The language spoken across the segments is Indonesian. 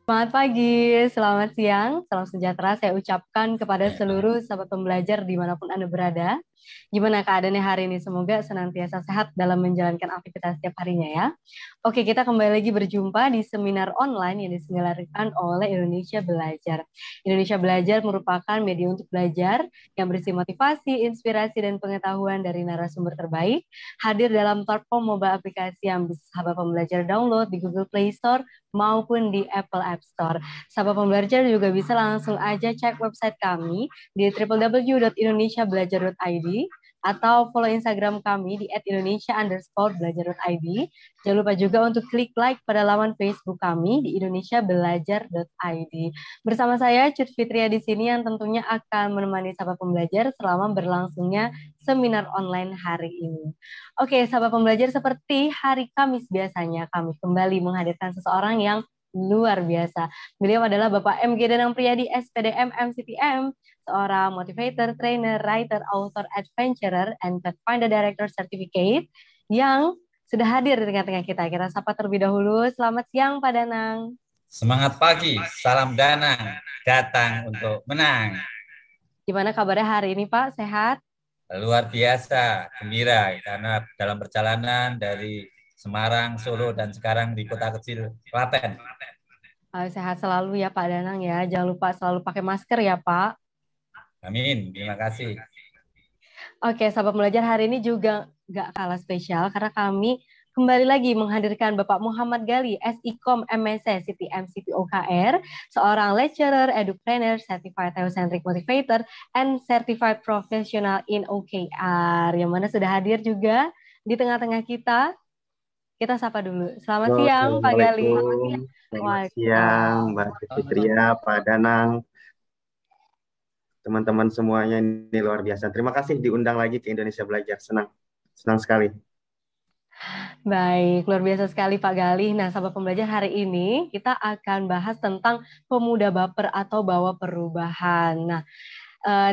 Selamat pagi, selamat siang, salam sejahtera saya ucapkan kepada seluruh sahabat pembelajar dimanapun Anda berada. Gimana keadaannya hari ini? Semoga senantiasa sehat dalam menjalankan aktivitas setiap harinya ya. Oke, kita kembali lagi berjumpa di seminar online yang diselenggarakan oleh Indonesia Belajar. Indonesia Belajar merupakan media untuk belajar yang berisi motivasi, inspirasi, dan pengetahuan dari narasumber terbaik, hadir dalam platform mobile aplikasi yang bisa sahabat pembelajar download di Google Play Store maupun di Apple App Store. Sahabat pembelajar juga bisa langsung aja cek website kami di www.indonesiabelajar.id atau follow Instagram kami di @indonesia_belajar.id. Jangan lupa juga untuk klik like pada laman Facebook kami di indonesiabelajar.id. Bersama saya Cut Fitria di sini yang tentunya akan menemani sahabat pembelajar selama berlangsungnya seminar online hari ini. Oke, sahabat pembelajar, seperti hari Kamis biasanya kami kembali menghadirkan seseorang yang luar biasa. Beliau adalah Bapak MG Danang Priyadi, SPDM MCTM, seorang motivator, trainer, writer, author, adventurer, and Pathfinder Director Certificate yang sudah hadir di tengah-tengah kita. Kita sapa terlebih dahulu. Selamat siang, Pak Danang. Semangat pagi, salam Danang, datang untuk menang. Gimana kabarnya hari ini, Pak? Sehat? Luar biasa, gembira karena dalam perjalanan dari Semarang, Solo, dan sekarang di kota kecil Klaten. Sehat selalu ya, Pak Danang ya. Jangan lupa selalu pakai masker ya, Pak. Amin, terima kasih. Oke, sahabat belajar hari ini juga nggak kalah spesial karena kami kembali lagi menghadirkan Bapak Muhammad Gali, SIKOM MSc CTM CPOKR, seorang lecturer, edupreneur, certified theocentric motivator, and certified professional in OKR, yang mana sudah hadir juga di tengah-tengah kita. Kita sapa dulu. Selamat Halo, siang, Pak Gali. Assalamualaikum. Selamat siang, Waalaikumsalam. Mbak Fitria, Pak Danang, teman-teman semuanya ini luar biasa. Terima kasih diundang lagi ke Indonesia Belajar. Senang, senang sekali. Baik, luar biasa sekali Pak Galih. Nah, sahabat pembelajar, hari ini kita akan bahas tentang pemuda baper atau bawa perubahan. Nah,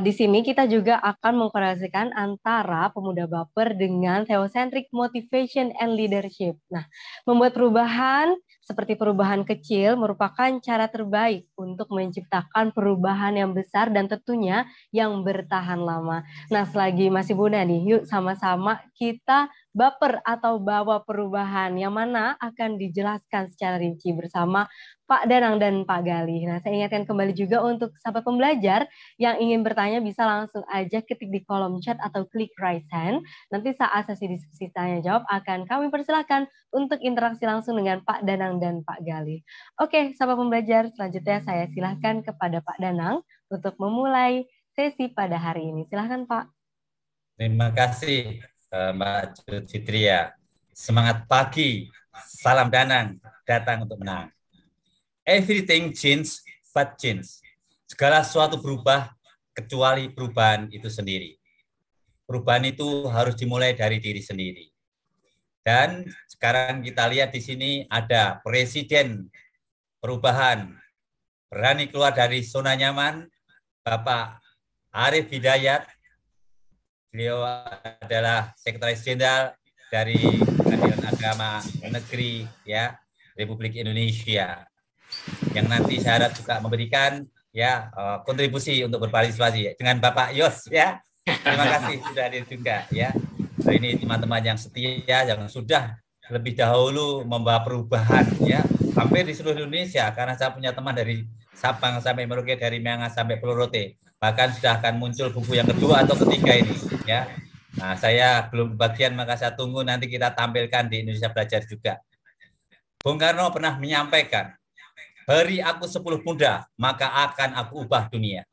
di sini kita juga akan mengkorelasikan antara pemuda baper dengan theocentric motivation and leadership. Nah, membuat perubahan seperti perubahan kecil merupakan cara terbaik untuk menciptakan perubahan yang besar dan tentunya yang bertahan lama. Nah, selagi masih muda nih, yuk sama-sama kita baper atau bawa perubahan yang mana akan dijelaskan secara rinci bersama Pak Danang dan Pak Galih. Nah, saya ingatkan kembali juga untuk sahabat pembelajar yang ingin bertanya bisa langsung aja ketik di kolom chat atau klik raise hand. Nanti saat sesi diskusi tanya jawab akan kami persilahkan untuk interaksi langsung dengan Pak Danang dan Pak Galih. Oke, sahabat pembelajar, selanjutnya saya silahkan kepada Pak Danang untuk memulai sesi pada hari ini. Silahkan Pak. Terima kasih Mbak Jud Fitria. Semangat pagi, salam Danang, datang untuk menang. Everything change but change. Segala sesuatu berubah kecuali perubahan itu sendiri. Perubahan itu harus dimulai dari diri sendiri. Dan sekarang kita lihat di sini ada presiden perubahan berani keluar dari zona nyaman, Bapak Arief Hidayat. Beliau adalah Sekretaris Jenderal dari Pengadilan Agama Negeri ya Republik Indonesia yang nanti saya harap juga memberikan ya kontribusi untuk berpartisipasi dengan Bapak Yos ya. Terima kasih sudah hadir juga ya. Nah, ini teman-teman yang setia yang sudah lebih dahulu membawa perubahan ya hampir di seluruh Indonesia karena saya punya teman dari Sabang sampai Merauke, dari Miangas sampai Pulau Rote. Bahkan sudah akan muncul buku yang kedua atau ketiga ini ya. Nah, saya belum bagian maka saya tunggu nanti kita tampilkan di Indonesia Belajar juga. Bung Karno pernah menyampaikan, beri aku 10 muda, maka akan aku ubah dunia.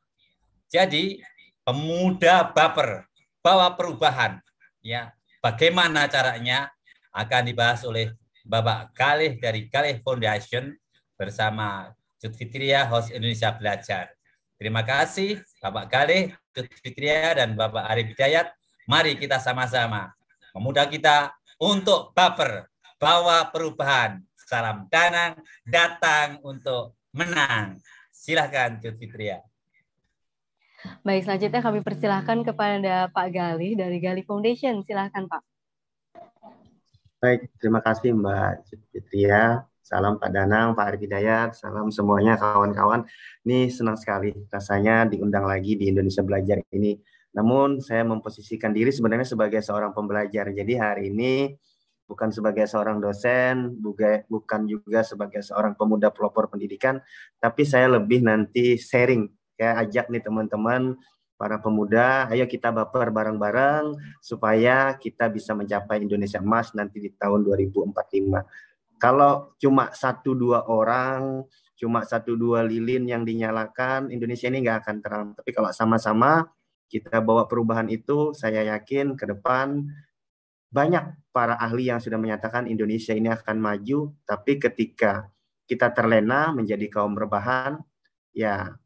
Jadi, pemuda baper, bawa perubahan. Ya, bagaimana caranya akan dibahas oleh Bapak Galih dari Galih Foundation bersama Cut Fitria, host Indonesia Belajar. Terima kasih Bapak Galih, Cut Fitria, dan Bapak Arief Hidayat. Mari kita sama-sama memuda kita untuk baper, bawa perubahan. Salam Danang, datang untuk menang. Silahkan Cut Fitria. Baik, selanjutnya kami persilahkan kepada Pak Galih dari Galih Foundation. Silahkan Pak. Baik, terima kasih Mbak Fitria. Salam Pak Danang, Pak Arif Hidayat, salam semuanya kawan-kawan. Ini senang sekali rasanya diundang lagi di Indonesia Belajar ini. Namun saya memposisikan diri sebenarnya sebagai seorang pembelajar. Jadi hari ini bukan sebagai seorang dosen, bukan juga sebagai seorang pemuda pelopor pendidikan, tapi saya lebih nanti sharing. Kayak ajak nih teman-teman, para pemuda, ayo kita baper bareng-bareng supaya kita bisa mencapai Indonesia Emas nanti di tahun 2045. Kalau cuma 1-2 orang, cuma 1-2 lilin yang dinyalakan, Indonesia ini nggak akan terang. Tapi kalau sama-sama kita bawa perubahan itu, saya yakin ke depan banyak para ahli yang sudah menyatakan Indonesia ini akan maju. Tapi ketika kita terlena menjadi kaum rebahan, ya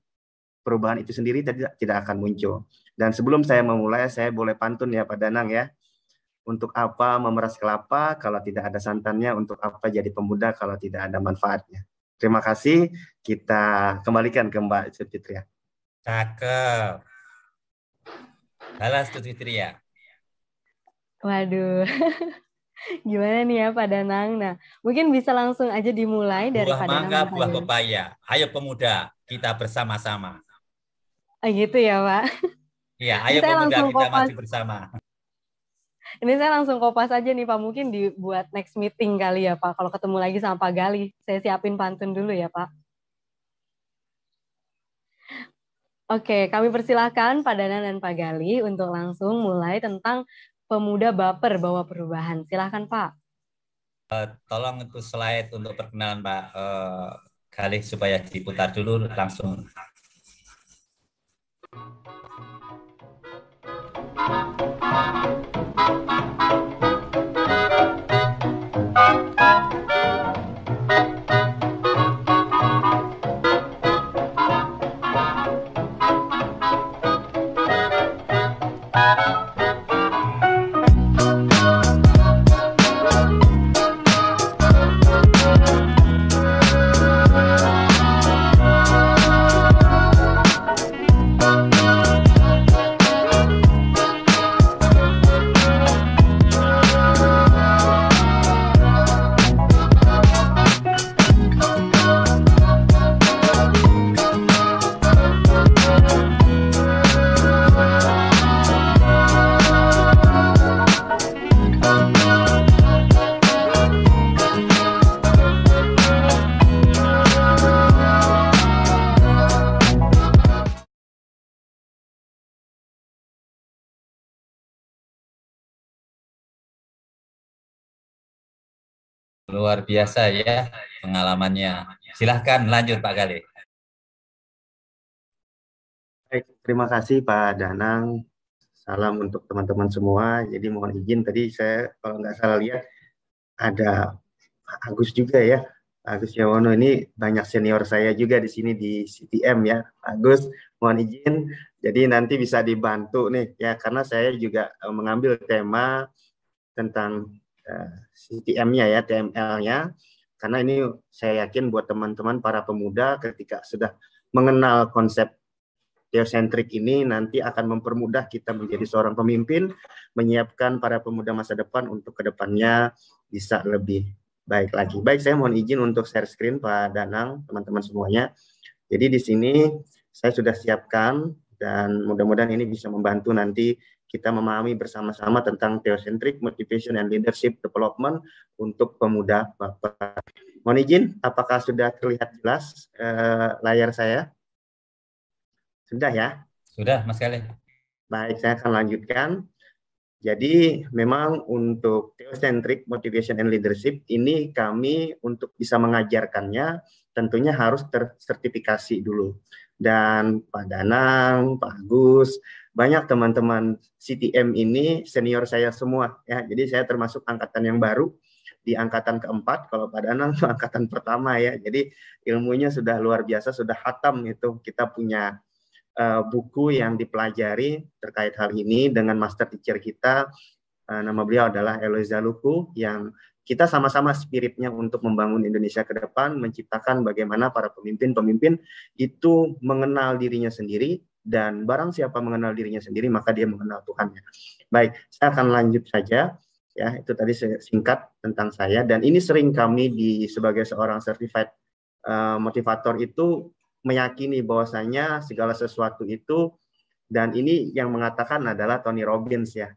perubahan itu sendiri tidak akan muncul. Dan sebelum saya memulai, saya boleh pantun ya Pak Danang ya. Untuk apa memeras kelapa kalau tidak ada santannya? Untuk apa jadi pemuda kalau tidak ada manfaatnya? Terima kasih. Kita kembalikan ke Mbak Fitria. Cakep. Halo Fitria. Waduh, gimana nih ya Pak Danang? Nah, mungkin bisa langsung aja dimulai dari Buah Pak Danang. mangga, buah pepaya. Ayo pemuda, kita bersama-sama. Gitu ya Pak? Iya, ayo pemuda, kita maju bersama. Ini saya langsung kopas aja nih Pak, mungkin dibuat next meeting kali ya Pak. Kalau ketemu lagi sama Pak Gali, saya siapin pantun dulu ya Pak. Oke, kami persilahkan Pak Danang dan Pak Gali untuk langsung mulai tentang pemuda baper bawa perubahan. Silahkan Pak. Tolong itu slide untuk perkenalan Pak Gali supaya diputar dulu langsung. Luar biasa ya pengalamannya. Silahkan lanjut Pak Gali. Baik, terima kasih Pak Danang. Salam untuk teman-teman semua. Jadi mohon izin tadi saya kalau nggak salah lihat ada Pak Agus juga ya. Agus Yawono ini banyak senior saya juga di sini di CTM ya. Agus, mohon izin. Jadi nanti bisa dibantu nih ya karena saya juga mengambil tema tentang CTM-nya ya, TML-nya. Karena ini saya yakin buat teman-teman para pemuda ketika sudah mengenal konsep teosentrik ini nanti akan mempermudah kita menjadi seorang pemimpin, menyiapkan para pemuda masa depan untuk kedepannya bisa lebih baik lagi. Baik, saya mohon izin untuk share screen Pak Danang, teman-teman semuanya. Jadi di sini saya sudah siapkan dan mudah-mudahan ini bisa membantu nanti kita memahami bersama-sama tentang Theocentric Motivation and Leadership Development untuk pemuda Bapak. Mohon izin, apakah sudah terlihat jelas layar saya? Sudah ya? Sudah, Mas Gali. Baik, saya akan lanjutkan. Jadi memang untuk Theocentric Motivation and Leadership ini kami untuk bisa mengajarkannya tentunya harus tersertifikasi dulu. Dan Pak Danang, Pak Agus, banyak teman-teman CTM ini senior saya semua ya. Jadi saya termasuk angkatan yang baru di angkatan keempat, kalau Pak Danang itu angkatan pertama ya. Jadi ilmunya sudah luar biasa, sudah hatam itu. Kita punya buku yang dipelajari terkait hal ini dengan master teacher kita. Nama beliau adalah Eloisa Luku yang kita sama-sama spiritnya untuk membangun Indonesia ke depan, menciptakan bagaimana para pemimpin-pemimpin itu mengenal dirinya sendiri, dan barang siapa mengenal dirinya sendiri, maka dia mengenal Tuhannya. Baik, saya akan lanjut saja. Ya, itu tadi singkat tentang saya, dan ini sering kami sebagai seorang certified motivator itu meyakini bahwasanya segala sesuatu itu, dan ini yang mengatakan adalah Tony Robbins ya,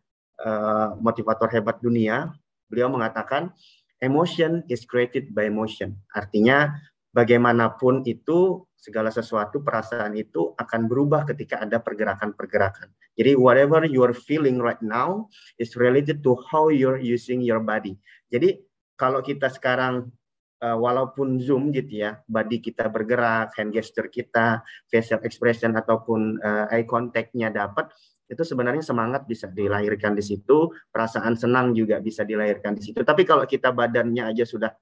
motivator hebat dunia. Beliau mengatakan emotion is created by motion. Artinya bagaimanapun itu segala sesuatu, perasaan itu akan berubah ketika ada pergerakan-pergerakan. Jadi whatever you are feeling right now is related to how you're using your body. Jadi kalau kita sekarang walaupun Zoom gitu ya, body kita bergerak, hand gesture kita, facial expression ataupun eye contact-nya dapat, itu sebenarnya semangat bisa dilahirkan di situ, perasaan senang juga bisa dilahirkan di situ. Tapi kalau kita badannya aja sudah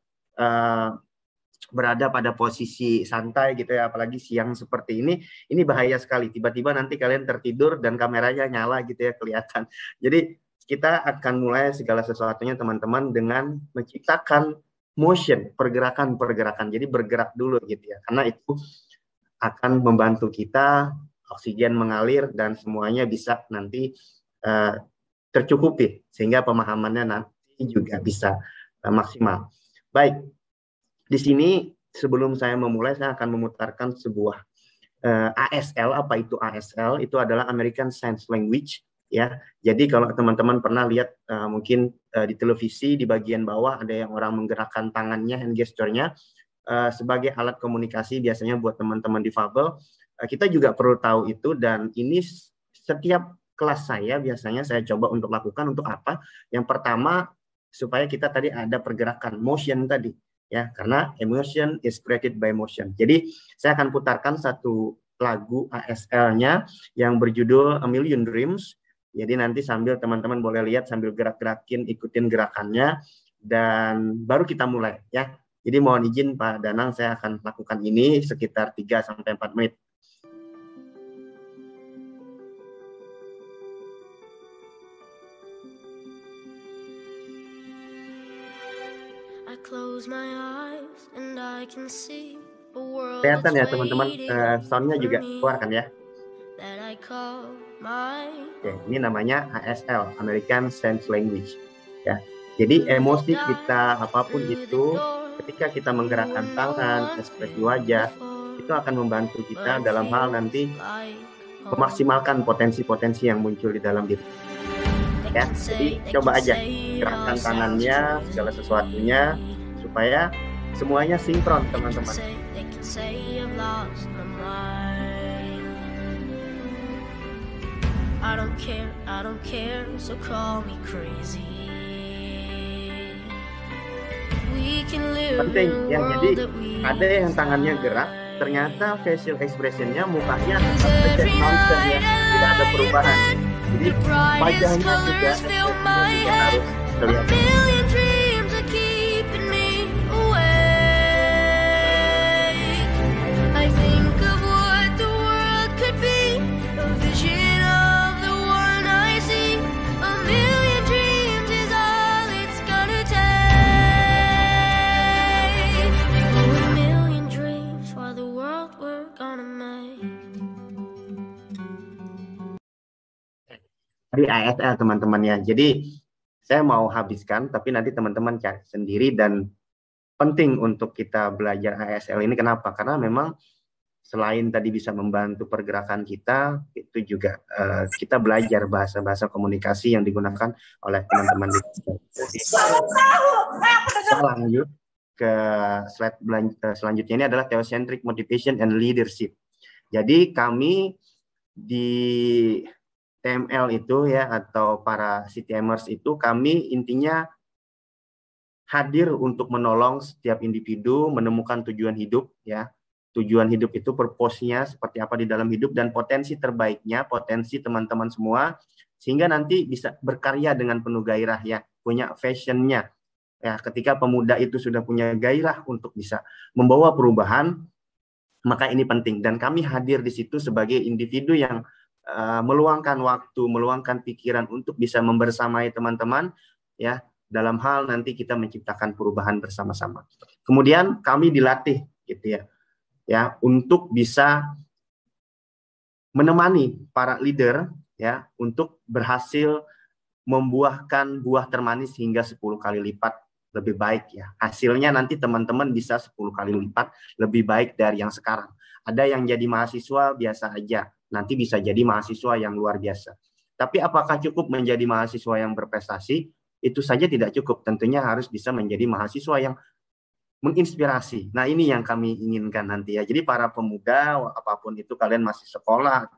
berada pada posisi santai gitu ya, apalagi siang seperti ini bahaya sekali. Tiba-tiba nanti kalian tertidur dan kameranya nyala gitu ya, kelihatan. Jadi kita akan mulai segala sesuatunya teman-teman dengan menciptakan motion, pergerakan-pergerakan. Jadi bergerak dulu gitu ya, karena itu akan membantu kita, oksigen mengalir dan semuanya bisa nanti tercukupi, sehingga pemahamannya nanti juga bisa maksimal. Baik. Di sini sebelum saya memulai, saya akan memutarkan sebuah ASL. Apa itu ASL? Itu adalah American Sign Language ya. Jadi kalau teman-teman pernah lihat mungkin di televisi, di bagian bawah ada yang orang menggerakkan tangannya, hand gesture-nya sebagai alat komunikasi biasanya buat teman-teman difabel. Kita juga perlu tahu itu, dan ini setiap kelas saya biasanya saya coba untuk lakukan. Untuk apa? Yang pertama, supaya kita tadi ada pergerakan, motion tadi. Ya, karena emotion is created by motion. Jadi saya akan putarkan satu lagu ASL-nya yang berjudul A Million Dreams. Jadi nanti sambil teman-teman boleh lihat sambil gerak-gerakin, ikutin gerakannya, dan baru kita mulai ya. Jadi mohon izin Pak Danang, saya akan lakukan ini sekitar 3-4 menit. Kelihatan ya teman-teman, soundnya juga keluarkan ya. Oke, ini namanya ASL, American Sign Language ya. Jadi emosi kita apapun itu, ketika kita menggerakkan tangan, ekspresi wajah, itu akan membantu kita dalam hal nanti memaksimalkan potensi-potensi yang muncul di dalam diri. Ya, jadi coba aja gerakkan tangannya, segala sesuatunya, supaya semuanya sinkron teman-teman. Penting ya, jadi ada yang tangannya gerak, ternyata facial expression-nya, mukanya nonsen ya, tidak ada perubahan. Jadi wajahnya juga ekspresinya harus kelihatan. Di ASL teman-teman ya. Jadi saya mau habiskan, tapi nanti teman-teman cari sendiri, dan penting untuk kita belajar ASL ini. Kenapa? Karena memang selain tadi bisa membantu pergerakan kita, itu juga kita belajar bahasa-bahasa komunikasi yang digunakan oleh teman-teman. Saya lanjut ke slide selanjutnya. Ini adalah Theocentric Motivation and Leadership. Jadi kami di TML itu ya, atau para CTMers itu, kami intinya hadir untuk menolong setiap individu menemukan tujuan hidup ya. Tujuan hidup itu purpose-nya seperti apa di dalam hidup, dan potensi terbaiknya, potensi teman-teman semua, sehingga nanti bisa berkarya dengan penuh gairah ya, punya passion-nya. Ya, ketika pemuda itu sudah punya gairah untuk bisa membawa perubahan, maka ini penting, dan kami hadir di situ sebagai individu yang meluangkan waktu, meluangkan pikiran untuk bisa membersamai teman-teman ya, dalam hal nanti kita menciptakan perubahan bersama-sama. Kemudian kami dilatih gitu ya untuk bisa menemani para leader ya, untuk berhasil membuahkan buah termanis hingga 10 kali lipat lebih baik ya. Hasilnya nanti teman-teman bisa 10 kali lipat lebih baik dari yang sekarang. Ada yang jadi mahasiswa biasa aja, nanti bisa jadi mahasiswa yang luar biasa. Tapi apakah cukup menjadi mahasiswa yang berprestasi? Itu saja tidak cukup. Tentunya harus bisa menjadi mahasiswa yang menginspirasi. Nah, ini yang kami inginkan nanti ya. Jadi para pemuda, apapun itu kalian masih sekolah,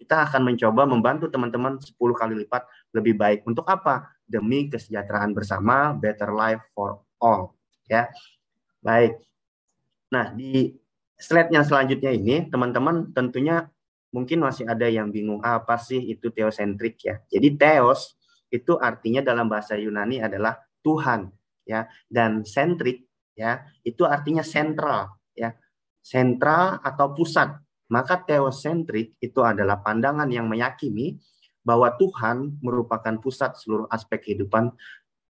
kita akan mencoba membantu teman-teman 10 kali lipat lebih baik. Untuk apa? Demi kesejahteraan bersama, better life for all. Ya, baik. Nah, di slide yang selanjutnya ini, teman-teman tentunya mungkin masih ada yang bingung, apa sih itu theosentrik ya. Jadi theos itu artinya dalam bahasa Yunani adalah Tuhan ya, dan sentrik ya, itu artinya sentral ya. Sentral atau pusat. Maka theosentrik itu adalah pandangan yang meyakini bahwa Tuhan merupakan pusat seluruh aspek kehidupan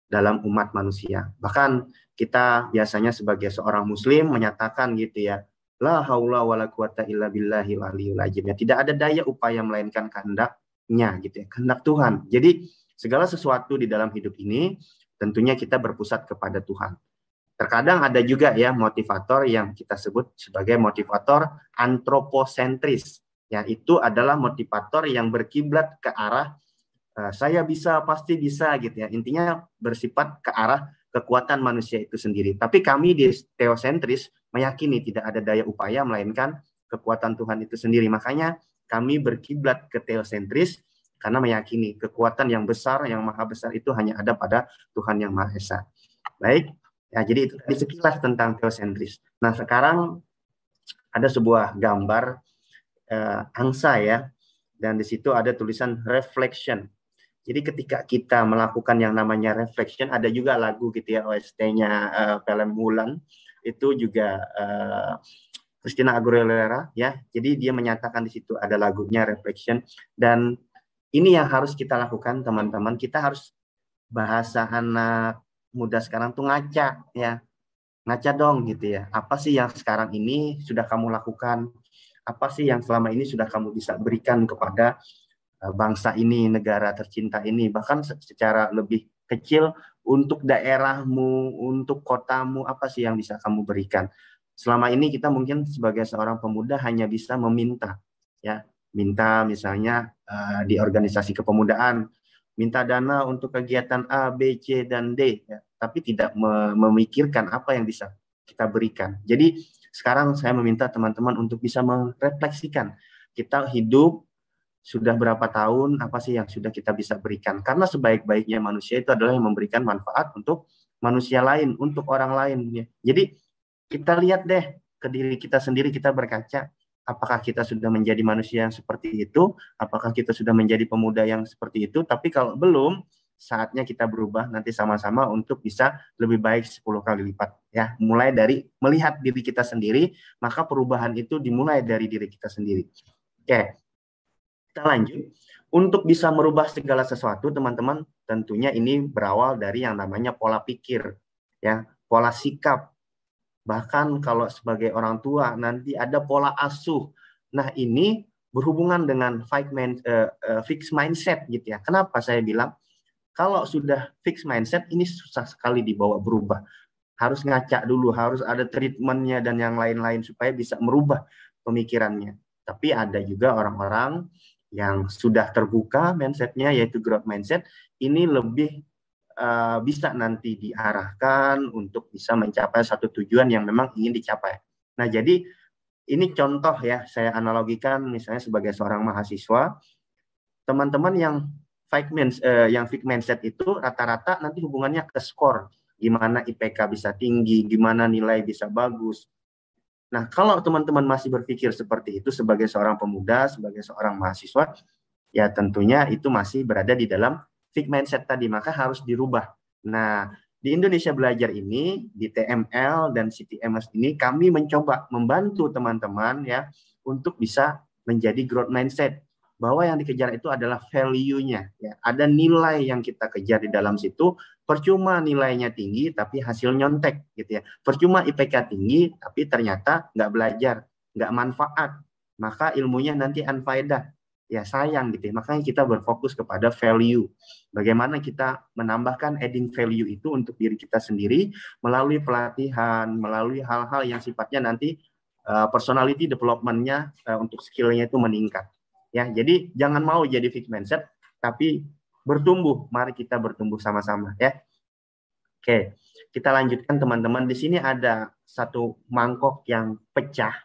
dalam umat manusia. Bahkan kita biasanya sebagai seorang muslim menyatakan gitu ya, la haula wala quwata illa billahil aliyul azim. Ya, tidak ada daya upaya melainkan kehendaknya gitu ya, kehendak Tuhan. Jadi segala sesuatu di dalam hidup ini tentunya kita berpusat kepada Tuhan. Terkadang ada juga ya motivator yang kita sebut sebagai motivator antroposentris. Ya, itu adalah motivator yang berkiblat ke arah saya bisa, pasti bisa gitu ya. Intinya bersifat ke arah kekuatan manusia itu sendiri. Tapi kami di theosentris meyakini tidak ada daya upaya melainkan kekuatan Tuhan itu sendiri. Makanya kami berkiblat ke theosentris karena meyakini kekuatan yang besar, yang maha besar itu hanya ada pada Tuhan yang Maha Esa. Baik, ya jadi itu tadi sekilas tentang theosentris. Nah sekarang ada sebuah gambar angsa ya, dan di situ ada tulisan reflection. Jadi ketika kita melakukan yang namanya reflection, ada juga lagu gitu ya, OST-nya film Mulan, itu juga Christina Aguilera ya. Jadi dia menyatakan di situ ada lagunya reflection, dan ini yang harus kita lakukan teman-teman. Kita harus, bahasa anak muda sekarang tuh ngaca ya. Ngaca dong gitu ya. Apa sih yang sekarang ini sudah kamu lakukan? Apa sih yang selama ini sudah kamu bisa berikan kepada bangsa ini, negara tercinta ini, bahkan secara lebih kecil untuk daerahmu, untuk kotamu, apa sih yang bisa kamu berikan? Selama ini kita mungkin sebagai seorang pemuda hanya bisa meminta, ya, minta misalnya di organisasi kepemudaan, minta dana untuk kegiatan A, B, C, dan D, ya, tapi tidak memikirkan apa yang bisa kita berikan. Jadi sekarang saya meminta teman-teman untuk bisa merefleksikan kita hidup sudah berapa tahun, apa sih yang sudah kita bisa berikan. Karena sebaik-baiknya manusia itu adalah yang memberikan manfaat untuk manusia lain, untuk orang lain. Ya. Jadi kita lihat deh ke diri kita sendiri, kita berkaca, apakah kita sudah menjadi manusia yang seperti itu, apakah kita sudah menjadi pemuda yang seperti itu. Tapi kalau belum, saatnya kita berubah nanti sama-sama untuk bisa lebih baik 10 kali lipat. Ya, mulai dari melihat diri kita sendiri, maka perubahan itu dimulai dari diri kita sendiri. Oke. Kita lanjut. Untuk bisa merubah segala sesuatu, teman-teman, tentunya ini berawal dari yang namanya pola pikir, ya, pola sikap. Bahkan kalau sebagai orang tua nanti ada pola asuh. Nah, ini berhubungan dengan fixed mindset gitu ya. Kenapa saya bilang kalau sudah fixed mindset ini susah sekali dibawa berubah. Harus ngaca dulu, harus ada treatmentnya dan yang lain-lain supaya bisa merubah pemikirannya. Tapi ada juga orang-orang yang sudah terbuka mindsetnya, yaitu growth mindset, ini lebih bisa nanti diarahkan untuk bisa mencapai satu tujuan yang memang ingin dicapai. Nah, jadi ini contoh ya, saya analogikan misalnya sebagai seorang mahasiswa, teman-teman yang fixed mindset itu rata-rata nanti hubungannya ke skor, gimana IPK bisa tinggi, gimana nilai bisa bagus. Nah, kalau teman-teman masih berpikir seperti itu sebagai seorang pemuda, sebagai seorang mahasiswa, ya tentunya itu masih berada di dalam fixed mindset tadi, maka harus dirubah. Nah, di Indonesia Belajar ini, di TML dan CTMS ini, kami mencoba membantu teman-teman ya untuk bisa menjadi growth mindset. Bahwa yang dikejar itu adalah value-nya. Ya. Ada nilai yang kita kejar di dalam situ, percuma nilainya tinggi tapi hasil nyontek gitu ya. Percuma IPK tinggi tapi ternyata nggak belajar, nggak manfaat. Maka ilmunya nanti unfaedah. ya sayang gitu ya. Makanya kita berfokus kepada value. Bagaimana kita menambahkan adding value itu untuk diri kita sendiri melalui pelatihan, melalui hal-hal yang sifatnya nanti personality development-nya untuk skill-nya itu meningkat. Ya, jadi jangan mau jadi fixed mindset, tapi bertumbuh. Mari kita bertumbuh sama-sama ya. Oke, kita lanjutkan teman-teman. Di sini ada satu mangkok yang pecah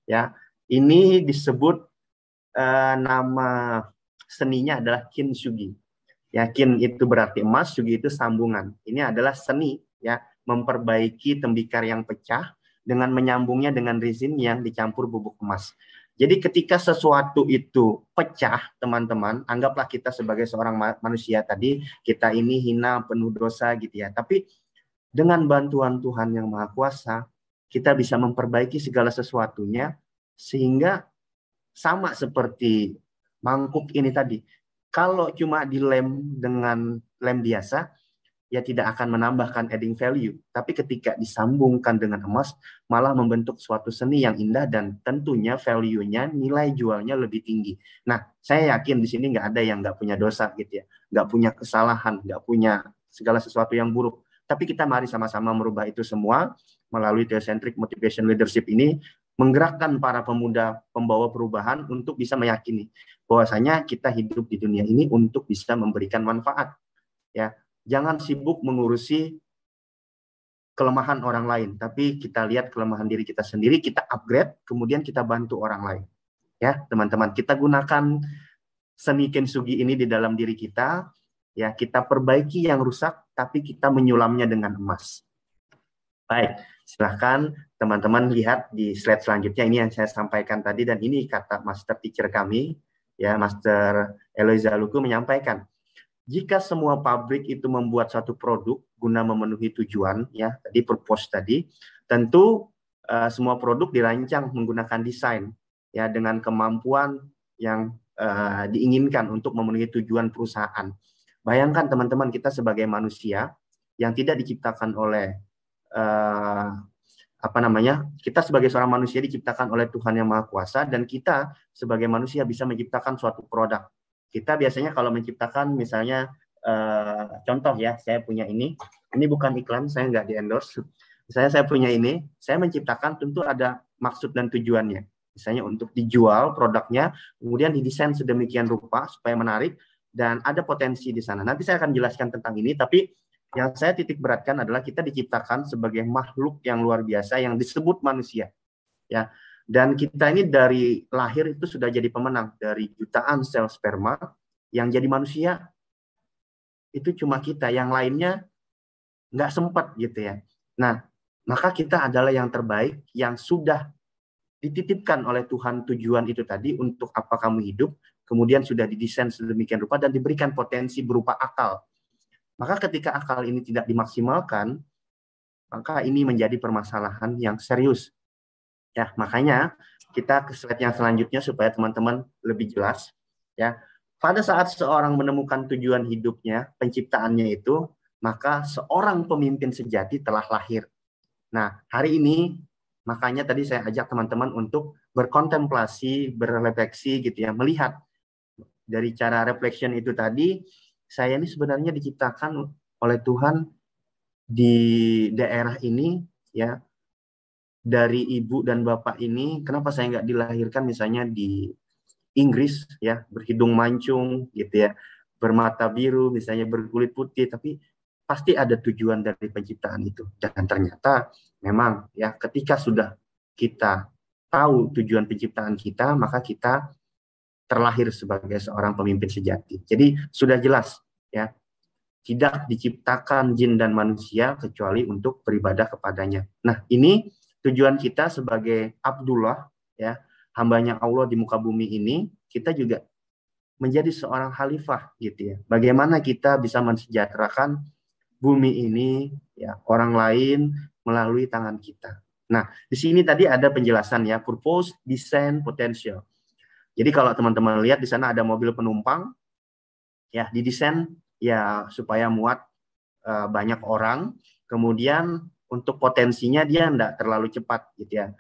ya. Ini disebut nama seninya adalah kintsugi. Ya, kin itu berarti emas, sugi itu sambungan. Ini adalah seni ya, memperbaiki tembikar yang pecah dengan menyambungnya dengan resin yang dicampur bubuk emas. Jadi ketika sesuatu itu pecah, teman-teman, anggaplah kita sebagai seorang manusia tadi, kita ini hina, penuh dosa gitu ya. Tapi dengan bantuan Tuhan yang Maha Kuasa, kita bisa memperbaiki segala sesuatunya sehingga sama seperti mangkuk ini tadi. Kalau cuma dilem dengan lem biasa, ya tidak akan menambahkan adding value. Tapi ketika disambungkan dengan emas, malah membentuk suatu seni yang indah dan tentunya value-nya, nilai jualnya lebih tinggi. Nah, saya yakin di sini nggak ada yang nggak punya dosa gitu ya. Nggak punya kesalahan, nggak punya segala sesuatu yang buruk. Tapi kita mari sama-sama merubah itu semua melalui Theocentric Motivation Leadership ini, menggerakkan para pemuda pembawa perubahan untuk bisa meyakini bahwasanya kita hidup di dunia ini untuk bisa memberikan manfaat. Ya, jangan sibuk mengurusi kelemahan orang lain, tapi kita lihat kelemahan diri kita sendiri, kita upgrade, kemudian kita bantu orang lain. Ya, teman-teman, kita gunakan seni kintsugi ini di dalam diri kita, ya, kita perbaiki yang rusak, tapi kita menyulamnya dengan emas. Baik, silahkan teman-teman lihat di slide selanjutnya, ini yang saya sampaikan tadi, dan ini kata master teacher kami, ya, Master Eloisa Luku menyampaikan, jika semua pabrik itu membuat satu produk guna memenuhi tujuan, ya, tadi purpose tadi, tentu semua produk dirancang menggunakan desain, ya, dengan kemampuan yang diinginkan untuk memenuhi tujuan perusahaan. Bayangkan teman-teman, kita sebagai manusia yang tidak diciptakan oleh kita sebagai seorang manusia diciptakan oleh Tuhan yang Maha Kuasa, dan kita sebagai manusia bisa menciptakan suatu produk. Kita biasanya kalau menciptakan misalnya contoh ya, saya punya ini bukan iklan, saya nggak di-endorse. Misalnya saya punya ini, saya menciptakan tentu ada maksud dan tujuannya. Misalnya untuk dijual produknya, kemudian didesain sedemikian rupa supaya menarik dan ada potensi di sana. Nanti saya akan jelaskan tentang ini, tapi yang saya titik beratkan adalah kita diciptakan sebagai makhluk yang luar biasa yang disebut manusia. Ya. Dan kita ini dari lahir itu sudah jadi pemenang. Dari jutaan sel sperma yang jadi manusia itu cuma kita, yang lainnya nggak sempat gitu ya. Nah, maka kita adalah yang terbaik yang sudah dititipkan oleh Tuhan tujuan itu tadi untuk apa kamu hidup, kemudian sudah didesain sedemikian rupa dan diberikan potensi berupa akal. Maka ketika akal ini tidak dimaksimalkan, maka ini menjadi permasalahan yang serius. Ya, makanya kita ke slide yang selanjutnya supaya teman-teman lebih jelas. Ya, pada saat seorang menemukan tujuan hidupnya, penciptaannya itu, maka seorang pemimpin sejati telah lahir. Nah, hari ini makanya tadi saya ajak teman-teman untuk berkontemplasi, berrefleksi gitu ya, melihat dari cara reflection itu tadi, saya ini sebenarnya diciptakan oleh Tuhan di daerah ini ya, dari ibu dan bapak ini. Kenapa saya nggak dilahirkan misalnya di Inggris ya, berhidung mancung gitu ya, bermata biru misalnya, berkulit putih, tapi pasti ada tujuan dari penciptaan itu. Dan ternyata memang ya, ketika sudah kita tahu tujuan penciptaan kita, maka kita terlahir sebagai seorang pemimpin sejati. Jadi sudah jelas ya, tidak diciptakan jin dan manusia kecuali untuk beribadah kepadanya. Nah, ini tujuan kita sebagai Abdullah ya, hambanya Allah di muka bumi ini, kita juga menjadi seorang khalifah gitu ya. Bagaimana kita bisa mensejahterakan bumi ini ya, orang lain melalui tangan kita. Nah, di sini tadi ada penjelasan ya, purpose, design, potential. Jadi kalau teman-teman lihat di sana ada mobil penumpang, ya didesain ya supaya muat banyak orang. Kemudian untuk potensinya dia tidak terlalu cepat, gitu ya.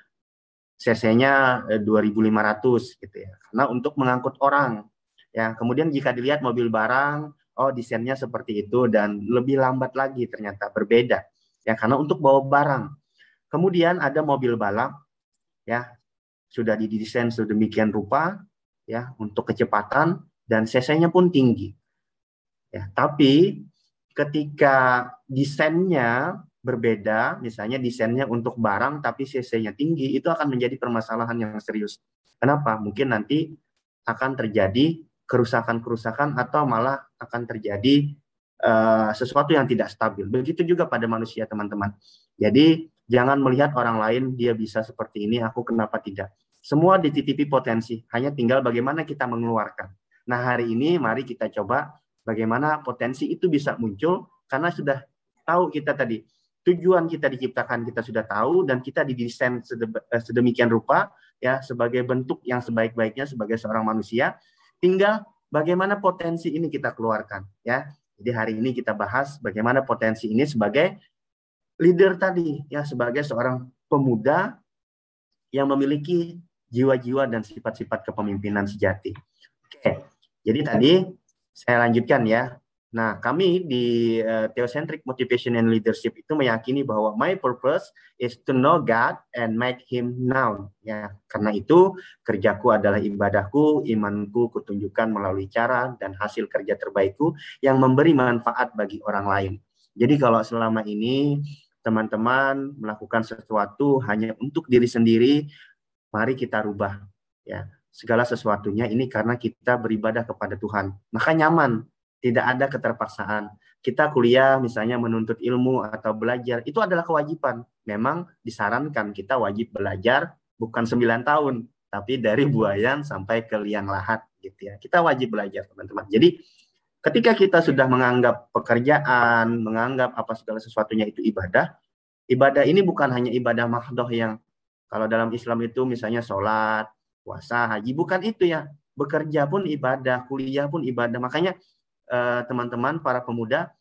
cc-nya 2.500 gitu ya. Karena untuk mengangkut orang. Ya, kemudian jika dilihat mobil barang, oh desainnya seperti itu dan lebih lambat lagi ternyata berbeda. Ya, karena untuk bawa barang. Kemudian ada mobil balap ya, sudah didesain sedemikian rupa ya untuk kecepatan dan cc-nya pun tinggi. Ya, tapi ketika desainnya berbeda, misalnya desainnya untuk barang tapi cc-nya tinggi, itu akan menjadi permasalahan yang serius. Kenapa? Mungkin nanti akan terjadi kerusakan-kerusakan atau malah akan terjadi sesuatu yang tidak stabil. Begitu juga pada manusia, teman-teman. Jadi jangan melihat orang lain dia bisa seperti ini, aku kenapa tidak. Semua dititipi potensi, hanya tinggal bagaimana kita mengeluarkan. Nah, hari ini mari kita coba bagaimana potensi itu bisa muncul, karena sudah tahu kita tadi, tujuan kita diciptakan kita sudah tahu, dan kita didesain sedemikian rupa, ya, sebagai bentuk yang sebaik-baiknya sebagai seorang manusia. Tinggal bagaimana potensi ini kita keluarkan, ya. Jadi hari ini kita bahas bagaimana potensi ini sebagai leader tadi, ya, sebagai seorang pemuda yang memiliki jiwa-jiwa dan sifat-sifat kepemimpinan sejati. Oke, jadi tadi saya lanjutkan ya. Nah, kami di Theocentric Motivation and Leadership itu meyakini bahwa my purpose is to know God and make Him known. Ya, karena itu kerjaku adalah ibadahku, imanku kutunjukkan melalui cara dan hasil kerja terbaikku yang memberi manfaat bagi orang lain. Jadi kalau selama ini teman-teman melakukan sesuatu hanya untuk diri sendiri, mari kita rubah. Ya, segala sesuatunya ini karena kita beribadah kepada Tuhan. Maka nyaman. Tidak ada keterpaksaan. Kita kuliah misalnya menuntut ilmu atau belajar, itu adalah kewajiban. Memang disarankan kita wajib belajar bukan 9 tahun, tapi dari buayan sampai ke liang lahat gitu ya. Kita wajib belajar, teman-teman. Jadi ketika kita sudah menganggap pekerjaan, menganggap apa segala sesuatunya itu ibadah, ibadah ini bukan hanya ibadah mahdoh yang kalau dalam Islam itu misalnya sholat, puasa, haji, bukan itu ya. Bekerja pun ibadah, kuliah pun ibadah. Makanya teman-teman, para pemuda,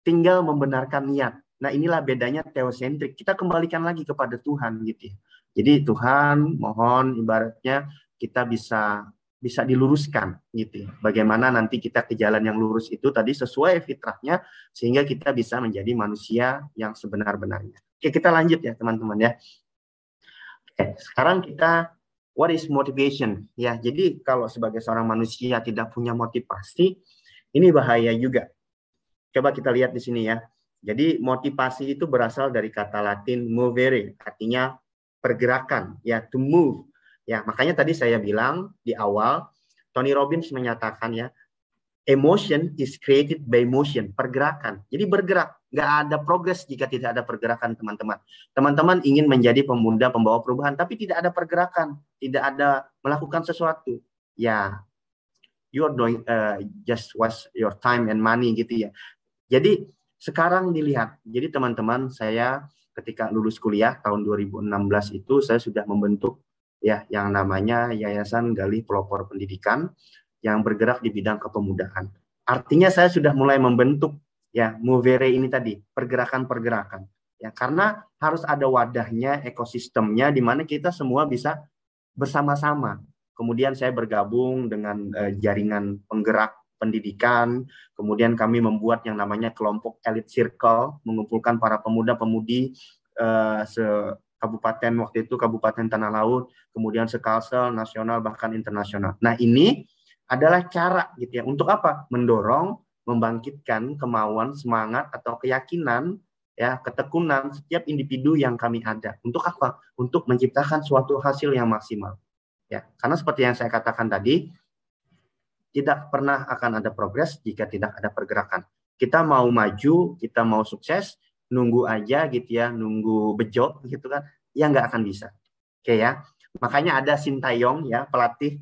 tinggal membenarkan niat. Nah, inilah bedanya teosentrik. Kita kembalikan lagi kepada Tuhan gitu ya. Jadi Tuhan mohon ibaratnya kita bisa diluruskan gitu ya. Bagaimana nanti kita ke jalan yang lurus itu tadi sesuai fitrahnya sehingga kita bisa menjadi manusia yang sebenar-benarnya. Oke, kita lanjut ya teman-teman ya. Oke, sekarang kita what is motivation? Ya, jadi kalau sebagai seorang manusia tidak punya motivasi, ini bahaya juga. Coba kita lihat di sini ya. Jadi motivasi itu berasal dari kata Latin movere, artinya pergerakan, ya, to move. Ya, makanya tadi saya bilang di awal, Tony Robbins menyatakan ya, emotion is created by motion, pergerakan. Jadi bergerak, nggak ada progres jika tidak ada pergerakan, teman-teman. Teman-teman ingin menjadi pemuda pembawa perubahan, tapi tidak ada pergerakan, tidak ada melakukan sesuatu. Ya, you're doing just waste your time and money gitu ya. Jadi sekarang dilihat, jadi teman-teman, saya ketika lulus kuliah tahun 2016 itu saya sudah membentuk ya yang namanya Yayasan Galih Pelopor Pendidikan yang bergerak di bidang kepemudaan. Artinya saya sudah mulai membentuk ya movere ini tadi, pergerakan-pergerakan. Ya, karena harus ada wadahnya, ekosistemnya di mana kita semua bisa bersama-sama. Kemudian saya bergabung dengan jaringan penggerak pendidikan. Kemudian kami membuat yang namanya kelompok Elite Circle, mengumpulkan para pemuda-pemudi kabupaten waktu itu Kabupaten Tanah Laut, kemudian sekalsel, nasional, bahkan internasional. Nah, ini adalah cara gitu ya. Untuk apa? Mendorong, membangkitkan kemauan, semangat atau keyakinan ya, ketekunan setiap individu yang kami ada. Untuk apa? Untuk menciptakan suatu hasil yang maksimal. Ya, karena seperti yang saya katakan tadi, tidak pernah akan ada progres jika tidak ada pergerakan. Kita mau maju, kita mau sukses, nunggu aja gitu ya, nunggu bejot gitu kan, ya nggak akan bisa. Oke ya, makanya ada Sintayong ya, pelatih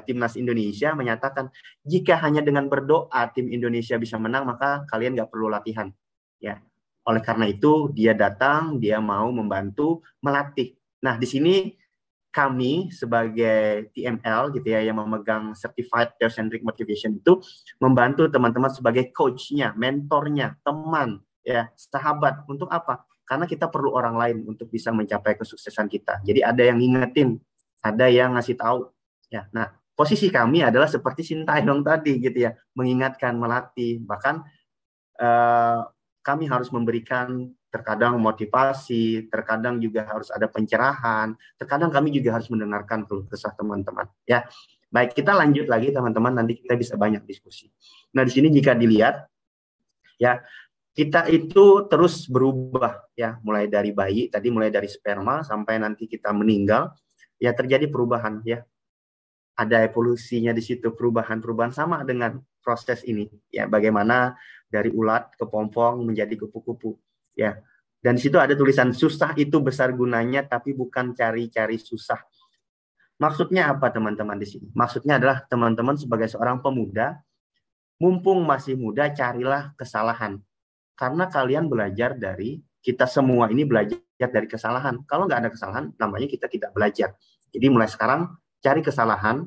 timnas Indonesia menyatakan jika hanya dengan berdoa tim Indonesia bisa menang, maka kalian nggak perlu latihan. Ya, oleh karena itu dia datang, dia mau membantu melatih. Nah, di sini kami sebagai TML gitu ya yang memegang Certified Theocentric Motivation itu membantu teman-teman sebagai coachnya, mentornya, teman, ya, sahabat. Untuk apa? Karena kita perlu orang lain untuk bisa mencapai kesuksesan kita. Jadi ada yang ngingetin, ada yang ngasih tahu. Ya, nah posisi kami adalah seperti Sintayong tadi gitu ya, mengingatkan, melatih, bahkan kami harus memberikan terkadang motivasi, terkadang juga harus ada pencerahan, terkadang kami juga harus mendengarkan keluh kesah teman-teman. Ya, baik, kita lanjut lagi teman-teman, nanti kita bisa banyak diskusi. Nah, di sini jika dilihat, ya kita itu terus berubah, ya, mulai dari bayi, tadi mulai dari sperma sampai nanti kita meninggal, ya terjadi perubahan, ya. Ada evolusinya di situ, perubahan-perubahan sama dengan proses ini, ya, bagaimana dari ulat ke pompong menjadi kupu-kupu, ya. Dan di situ ada tulisan susah itu besar gunanya, tapi bukan cari-cari susah. Maksudnya apa teman-teman di sini? Maksudnya adalah teman-teman sebagai seorang pemuda, mumpung masih muda, carilah kesalahan. Karena kalian belajar dari, kita semua ini belajar dari kesalahan. Kalau nggak ada kesalahan, namanya kita tidak belajar. Jadi mulai sekarang cari kesalahan,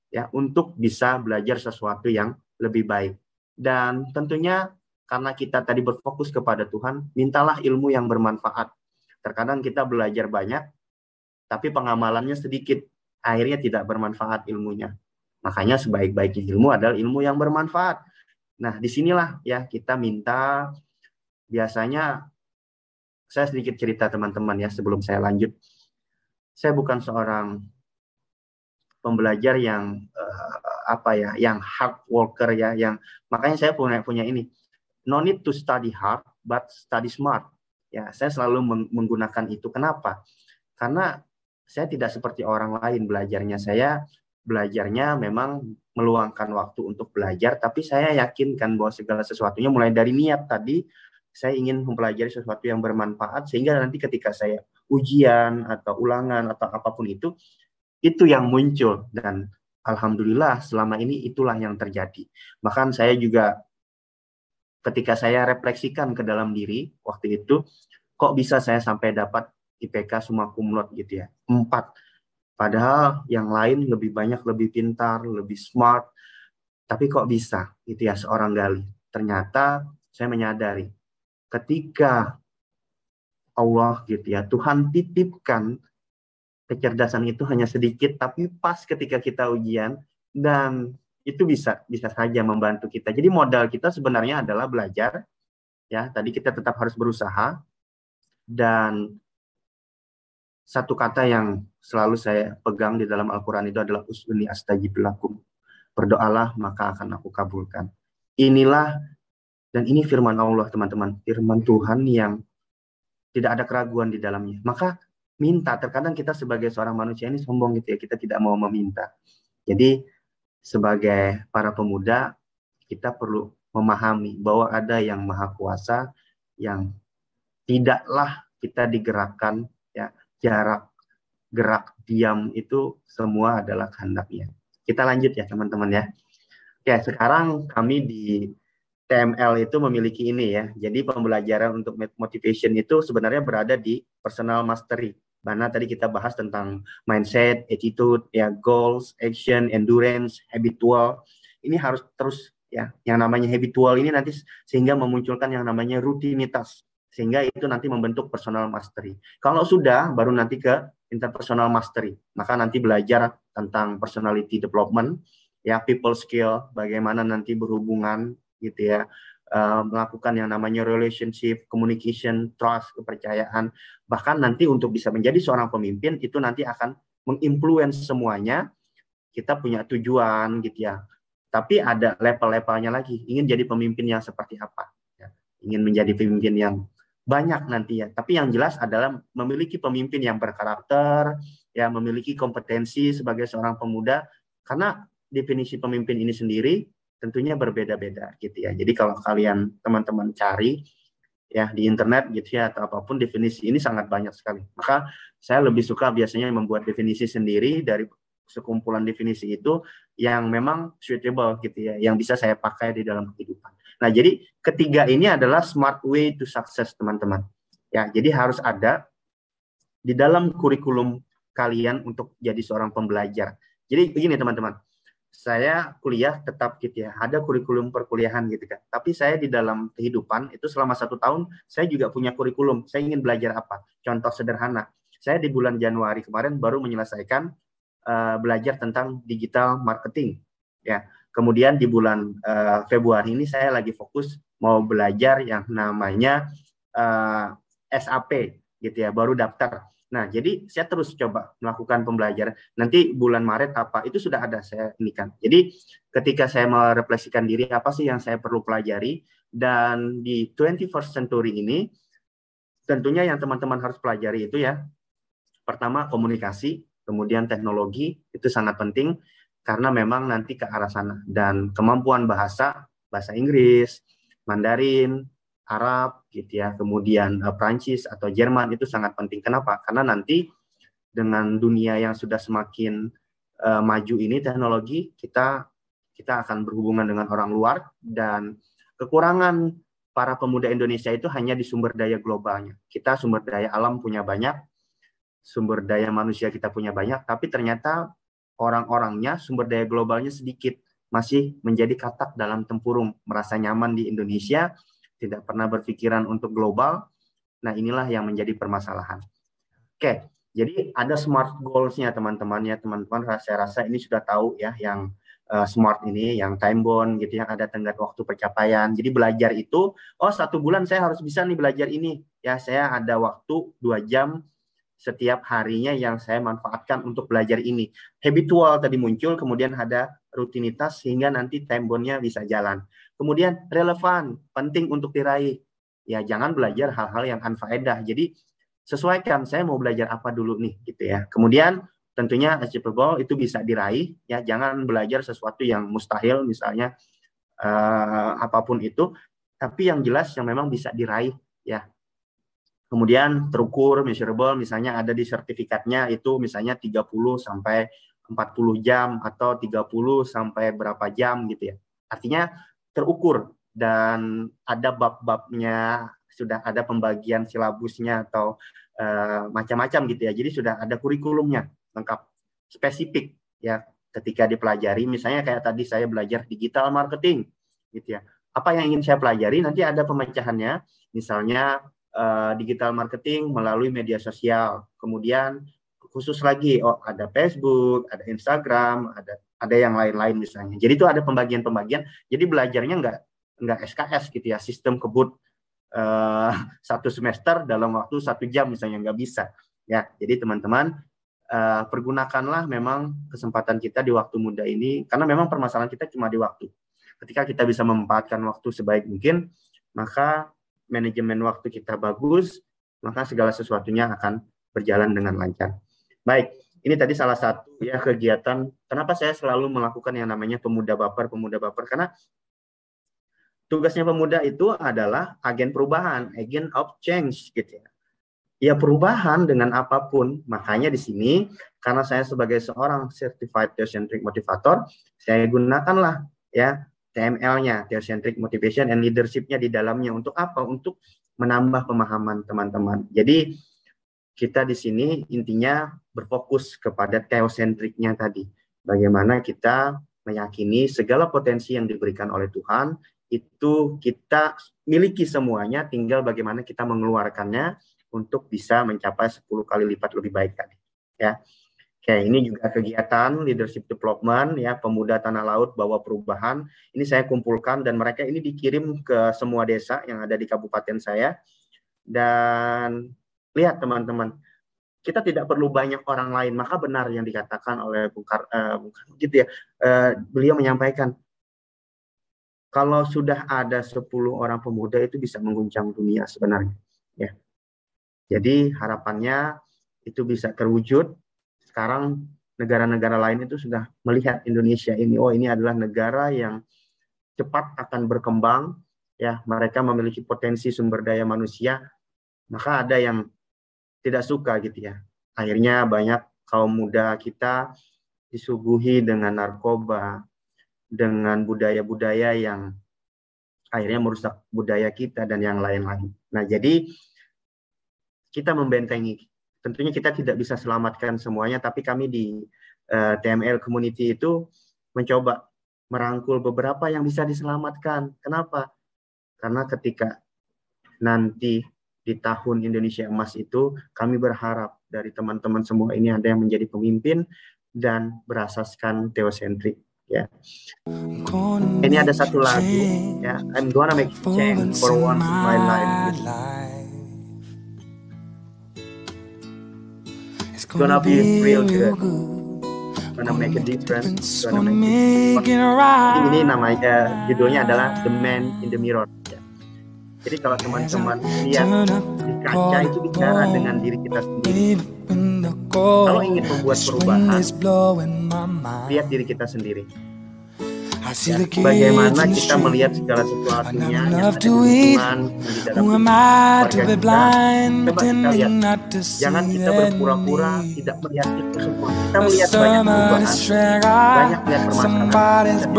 ya, untuk bisa belajar sesuatu yang lebih baik. Dan tentunya karena kita tadi berfokus kepada Tuhan, mintalah ilmu yang bermanfaat. Terkadang kita belajar banyak, tapi pengamalannya sedikit, akhirnya tidak bermanfaat ilmunya. Makanya sebaik-baiknya ilmu adalah ilmu yang bermanfaat. Nah, disinilah ya kita minta, biasanya saya sedikit cerita teman-teman ya sebelum saya lanjut. Saya bukan seorang pembelajar yang yang hard worker ya, yang makanya saya punya ini, no need to study hard but study smart. Ya, saya selalu menggunakan itu. Kenapa? Karena saya tidak seperti orang lain belajarnya. Saya belajarnya memang meluangkan waktu untuk belajar, tapi saya yakinkan bahwa segala sesuatunya mulai dari niat tadi, saya ingin mempelajari sesuatu yang bermanfaat, sehingga nanti ketika saya ujian atau ulangan atau apapun itu yang muncul. Dan alhamdulillah selama ini itulah yang terjadi. Bahkan saya juga ketika saya refleksikan ke dalam diri waktu itu, kok bisa saya sampai dapat IPK summa cum laude gitu ya, 4. Padahal yang lain lebih banyak, lebih pintar, lebih smart. Tapi kok bisa gitu ya seorang Gali. Ternyata saya menyadari ketika Allah gitu ya, Tuhan titipkan kecerdasan itu hanya sedikit, tapi pas ketika kita ujian, dan itu bisa saja membantu kita. Jadi modal kita sebenarnya adalah belajar, ya. Tadi kita tetap harus berusaha, dan satu kata yang selalu saya pegang di dalam Al-Quran itu adalah us'uni astajib lakum. Berdoalah maka akan aku kabulkan. Inilah, dan ini firman Allah teman-teman, firman Tuhan yang tidak ada keraguan di dalamnya. Maka minta, terkadang kita sebagai seorang manusia ini sombong gitu ya, kita tidak mau meminta. Jadi sebagai para pemuda, kita perlu memahami bahwa ada yang maha kuasa, yang tidaklah kita digerakkan, ya, jarak, gerak, diam itu semua adalah kehendaknya. Kita lanjut ya teman-teman ya. Oke, sekarang kami di TML itu memiliki ini ya. Jadi pembelajaran untuk motivation itu sebenarnya berada di personal mastery. Mana tadi kita bahas tentang mindset, attitude, ya, goals, action, endurance, habitual. Ini harus terus ya. Yang namanya habitual ini nanti sehingga memunculkan yang namanya rutinitas. Sehingga itu nanti membentuk personal mastery. Kalau sudah, baru nanti ke interpersonal mastery. Maka nanti belajar tentang personality development, ya, people skill, bagaimana nanti berhubungan gitu ya, melakukan yang namanya relationship, communication, trust, kepercayaan. Bahkan nanti untuk bisa menjadi seorang pemimpin itu nanti akan menginfluence semuanya. Kita punya tujuan gitu ya. Tapi ada level-levelnya lagi. Ingin jadi pemimpin yang seperti apa? Ya. Ingin menjadi pemimpin yang banyak nanti ya. Tapi yang jelas adalah memiliki pemimpin yang berkarakter, ya, memiliki kompetensi sebagai seorang pemuda. Karena definisi pemimpin ini sendiri tentunya berbeda-beda gitu ya. Jadi kalau kalian teman-teman cari ya di internet gitu ya atau apapun, definisi ini sangat banyak sekali. Maka saya lebih suka biasanya membuat definisi sendiri dari sekumpulan definisi itu yang memang suitable gitu ya, yang bisa saya pakai di dalam kehidupan. Nah, jadi ketiga ini adalah smart way to success teman-teman. Ya, jadi harus ada di dalam kurikulum kalian untuk jadi seorang pembelajar. Jadi begini teman-teman. saya kuliah tetap gitu ya, ada kurikulum perkuliahan gitu kan. Tapi saya di dalam kehidupan itu selama 1 tahun, saya juga punya kurikulum. Saya ingin belajar apa? Contoh sederhana, saya di bulan Januari kemarin baru menyelesaikan belajar tentang digital marketing. Ya, kemudian di bulan Februari ini saya lagi fokus mau belajar yang namanya SAP gitu ya, baru daftar. Nah, jadi saya terus coba melakukan pembelajaran. Nanti bulan Maret apa, itu sudah ada saya ini kan. Jadi ketika saya merefleksikan diri, apa sih yang saya perlu pelajari, dan di 21st century ini, tentunya yang teman-teman harus pelajari itu ya, pertama komunikasi, kemudian teknologi, itu sangat penting, karena memang nanti ke arah sana. Dan kemampuan bahasa Inggris, Mandarin, Arab gitu ya, kemudian Prancis atau Jerman itu sangat penting. Kenapa? Karena nanti dengan dunia yang sudah semakin maju ini teknologi, kita akan berhubungan dengan orang luar, dan kekurangan para pemuda Indonesia itu hanya di sumber daya globalnya. Kita sumber daya alam punya banyak, sumber daya manusia kita punya banyak, tapi ternyata orang-orangnya, sumber daya globalnya sedikit, masih menjadi katak dalam tempurung, merasa nyaman di Indonesia, tidak pernah berpikiran untuk global. Nah, inilah yang menjadi permasalahan. Oke, jadi ada SMART goals-nya teman-teman ya, teman-teman saya rasa ini sudah tahu ya, yang SMART ini, yang time bound gitu ya, ada tenggat waktu pencapaian. Jadi belajar itu, 1 bulan saya harus bisa nih belajar ini. Ya, saya ada waktu 2 jam setiap harinya yang saya manfaatkan untuk belajar ini. Habitual tadi muncul, kemudian ada rutinitas sehingga nanti time bound-nya bisa jalan. Kemudian relevan, penting untuk diraih. Ya, jangan belajar hal-hal yang unfaedah. Jadi sesuaikan, saya mau belajar apa dulu nih gitu ya. Kemudian tentunya achievable itu bisa diraih ya, jangan belajar sesuatu yang mustahil misalnya apapun itu, tapi yang jelas yang memang bisa diraih ya. Kemudian terukur, measurable, misalnya ada di sertifikatnya itu misalnya 30 sampai 40 jam atau 30 sampai berapa jam gitu ya. Artinya terukur dan ada bab-babnya, sudah ada pembagian silabusnya atau macam-macam gitu ya. Jadi sudah ada kurikulumnya lengkap, spesifik ya, ketika dipelajari. Misalnya kayak tadi saya belajar digital marketing gitu ya. Apa yang ingin saya pelajari, nanti ada pemecahannya, misalnya digital marketing melalui media sosial. Kemudian khusus lagi, ada Facebook, ada Instagram, ada yang lain-lain misalnya. Jadi itu ada pembagian-pembagian. Jadi belajarnya nggak SKS gitu ya, sistem kebut 1 semester dalam waktu 1 jam misalnya, nggak bisa. Ya, jadi teman-teman pergunakanlah memang kesempatan kita di waktu muda ini, karena memang permasalahan kita cuma di waktu. Ketika kita bisa memanfaatkan waktu sebaik mungkin, maka manajemen waktu kita bagus, maka segala sesuatunya akan berjalan dengan lancar. Baik, ini tadi salah satu ya kegiatan. Kenapa saya selalu melakukan yang namanya pemuda baper, karena tugasnya pemuda itu adalah agen perubahan, agent of change gitu ya. Ya, perubahan dengan apapun. Makanya di sini, karena saya sebagai seorang certified theocentric motivator, saya gunakanlah ya TML-nya, Theocentric Motivation and Leadership-nya di dalamnya. Untuk apa? Untuk menambah pemahaman teman-teman. Jadi kita di sini intinya berfokus kepada theocentric-nya tadi. Bagaimana kita meyakini segala potensi yang diberikan oleh Tuhan, itu kita miliki semuanya, tinggal bagaimana kita mengeluarkannya untuk bisa mencapai 10 kali lipat lebih baik tadi. Ya. Oke, ini juga kegiatan leadership development ya, pemuda tanah laut bawa perubahan. Ini saya kumpulkan dan mereka ini dikirim ke semua desa yang ada di kabupaten saya. Dan lihat teman-teman, kita tidak perlu banyak orang lain. Maka benar yang dikatakan oleh Bung Karno gitu ya. Beliau menyampaikan, kalau sudah ada 10 orang pemuda itu bisa mengguncang dunia sebenarnya. Ya. Jadi harapannya itu bisa terwujud. Sekarang negara-negara lain itu sudah melihat Indonesia ini, ini adalah negara yang cepat akan berkembang, ya, mereka memiliki potensi sumber daya manusia, maka ada yang tidak suka gitu ya. Akhirnya banyak kaum muda kita disuguhi dengan narkoba, dengan budaya-budaya yang akhirnya merusak budaya kita dan yang lain-lain. Nah, jadi kita membentengi. Tentunya kita tidak bisa selamatkan semuanya, tapi kami di TML Community itu mencoba merangkul beberapa yang bisa diselamatkan. Kenapa? Karena ketika nanti di tahun Indonesia Emas itu, kami berharap dari teman-teman semua ini ada yang menjadi pemimpin dan berasaskan teosentrik. Ya, ini ada satu lagu, ya, I'm gonna make change for once in my life. It's gonna be real good. Gonna make a difference. Gonna make it right. Ini namanya, judulnya adalah The Man in the Mirror. Ya. Jadi kalau teman-teman lihat di kaca itu bicara dengan diri kita sendiri. Kalau ingin membuat perubahan, lihat diri kita sendiri. Ya, bagaimana kita melihat segala sesuatunya yang ada di lingkungan, di dalam keluarga kita. Coba kita lihat, jangan kita berpura-pura tidak melihat itu semua. Kita melihat banyak perubahan, banyak melihat permasalahan di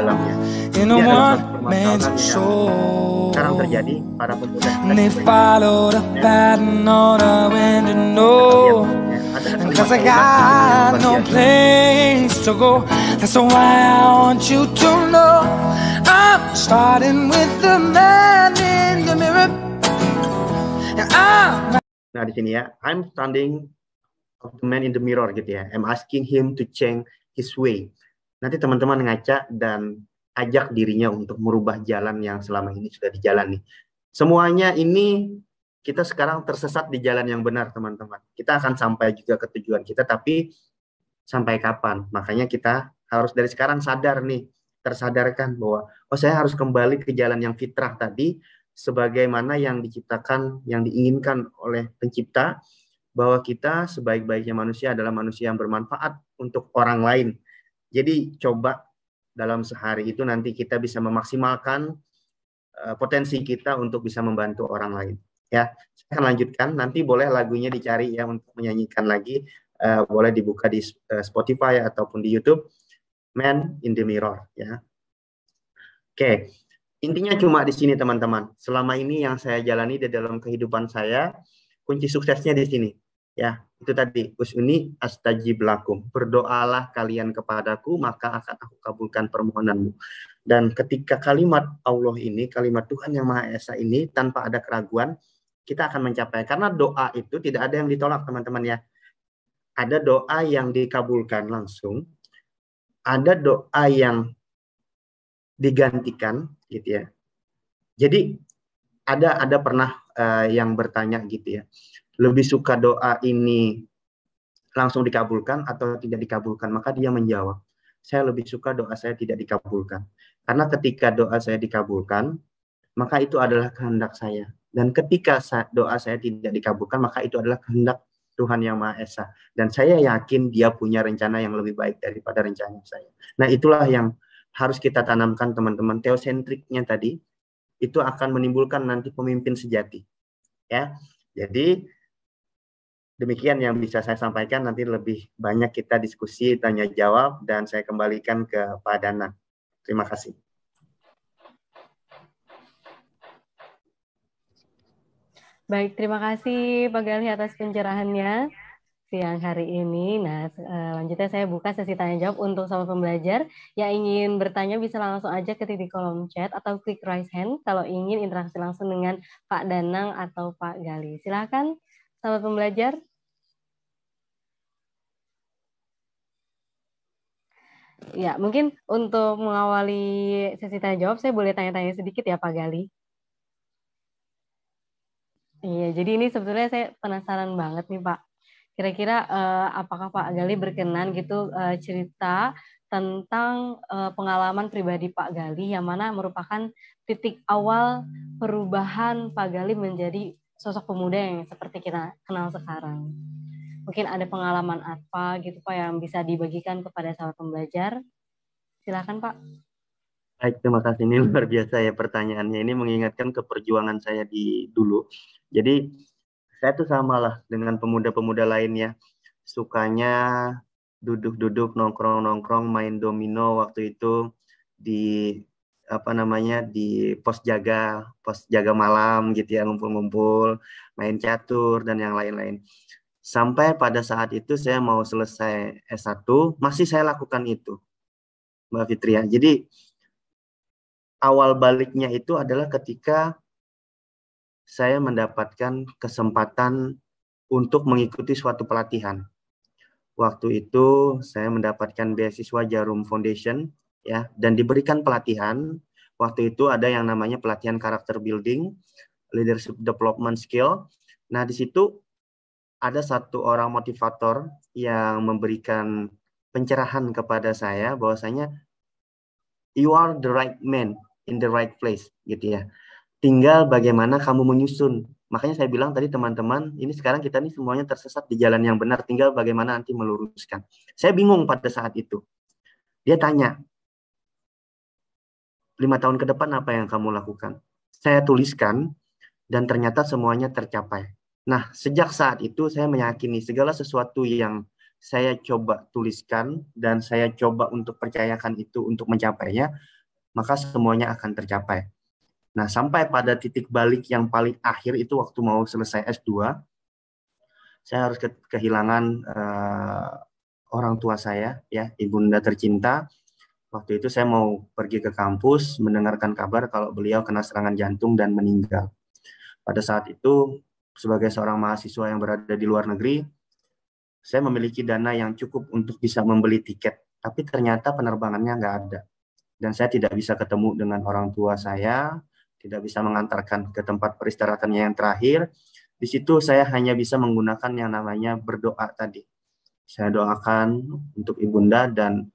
dalamnya. Ini adalah satu permasalahan yang sekarang terjadi para pemuda. Cause I got no place to go. That's why I want you to know I'm starting with the man in the mirror. Nah di sini ya, I'm standing of the man in the mirror gitu ya. I'm asking him to change his way. Nanti teman-teman ngaca dan ajak dirinya untuk merubah jalan yang selama ini sudah dijalani. Semuanya ini kita sekarang tersesat di jalan yang benar, teman-teman. Kita akan sampai juga ke tujuan kita, tapi sampai kapan? Makanya kita harus dari sekarang sadar nih, tersadarkan bahwa saya harus kembali ke jalan yang fitrah tadi, sebagaimana yang diciptakan, yang diinginkan oleh pencipta, bahwa kita sebaik-baiknya manusia adalah manusia yang bermanfaat untuk orang lain. Jadi coba dalam sehari itu nanti kita bisa memaksimalkan potensi kita untuk bisa membantu orang lain. Ya, saya akan lanjutkan. Nanti boleh lagunya dicari ya untuk menyanyikan lagi. Boleh dibuka di Spotify ataupun di YouTube. Man in the Mirror. Ya. Oke, intinya cuma di sini teman-teman. Selama ini yang saya jalani di dalam kehidupan saya, kunci suksesnya di sini. Ya, itu tadi. Usuni astajib lakum. Berdoalah kalian kepadaku, maka akan aku kabulkan permohonanmu. Dan ketika kalimat Allah ini, kalimat Tuhan yang Maha Esa ini, tanpa ada keraguan, kita akan mencapai. Karena doa itu tidak ada yang ditolak, teman-teman ya. Ada doa yang dikabulkan langsung, ada doa yang digantikan, gitu ya. Jadi ada pernah yang bertanya gitu ya, lebih suka doa ini langsung dikabulkan atau tidak dikabulkan? Maka dia menjawab, saya lebih suka doa saya tidak dikabulkan. Karena ketika doa saya dikabulkan, maka itu adalah kehendak saya. Dan ketika doa saya tidak dikabulkan, maka itu adalah kehendak Tuhan yang Maha Esa. Dan saya yakin dia punya rencana yang lebih baik daripada rencana saya. Nah itulah yang harus kita tanamkan teman-teman. Teosentriknya tadi, itu akan menimbulkan nanti pemimpin sejati. Ya, jadi demikian yang bisa saya sampaikan. Nanti lebih banyak kita diskusi, tanya jawab, dan saya kembalikan ke Pak Danang. Terima kasih. Baik, terima kasih Pak Galih atas pencerahannya siang hari ini. Nah, selanjutnya saya buka sesi tanya jawab untuk sahabat pembelajar yang ingin bertanya bisa langsung aja ketik di kolom chat atau klik raise hand kalau ingin interaksi langsung dengan Pak Danang atau Pak Galih. Silakan sahabat pembelajar. Ya, mungkin untuk mengawali sesi tanya jawab saya boleh tanya-tanya sedikit ya Pak Galih. Iya, jadi ini sebetulnya saya penasaran banget nih Pak. Kira-kira apakah Pak Galih berkenan gitu cerita tentang pengalaman pribadi Pak Galih yang mana merupakan titik awal perubahan Pak Galih menjadi sosok pemuda yang seperti kita kenal sekarang. Mungkin ada pengalaman apa gitu Pak yang bisa dibagikan kepada sahabat pembelajar. Silakan Pak. Baik, terima kasih. Ini luar biasa ya pertanyaannya. Ini mengingatkan ke perjuangan saya di dulu. Jadi saya tuh samalah dengan pemuda-pemuda lainnya. Sukanya duduk-duduk, nongkrong-nongkrong, main domino waktu itu di di pos jaga malam gitu ya, ngumpul-ngumpul, main catur dan yang lain-lain. Sampai pada saat itu saya mau selesai S1, masih saya lakukan itu. Mbak Fitria. Jadi awal baliknya itu adalah ketika saya mendapatkan kesempatan untuk mengikuti suatu pelatihan. Waktu itu saya mendapatkan beasiswa Jarum Foundation ya, dan diberikan pelatihan. Waktu itu ada yang namanya pelatihan karakter building, leadership development skill. Nah, di situ ada satu orang motivator yang memberikan pencerahan kepada saya bahwasanya you are the right man in the right place gitu ya. Tinggal bagaimana kamu menyusun. Makanya saya bilang tadi teman-teman, ini sekarang kita nih semuanya tersesat di jalan yang benar, tinggal bagaimana nanti meluruskan. Saya bingung pada saat itu. Dia tanya, 5 tahun ke depan apa yang kamu lakukan? Saya tuliskan, dan ternyata semuanya tercapai. Nah, sejak saat itu saya meyakini segala sesuatu yang saya coba tuliskan, dan saya coba untuk percayakan itu untuk mencapainya, maka semuanya akan tercapai. Nah, sampai pada titik balik yang paling akhir itu waktu mau selesai S2, saya harus kehilangan orang tua saya, ya, ibunda tercinta. Waktu itu saya mau pergi ke kampus, mendengarkan kabar kalau beliau kena serangan jantung dan meninggal. Pada saat itu, sebagai seorang mahasiswa yang berada di luar negeri, saya memiliki dana yang cukup untuk bisa membeli tiket. Tapi ternyata penerbangannya nggak ada. Dan saya tidak bisa ketemu dengan orang tua saya, tidak bisa mengantarkan ke tempat peristirahatannya yang terakhir. Di situ saya hanya bisa menggunakan yang namanya berdoa tadi. Saya doakan untuk ibunda dan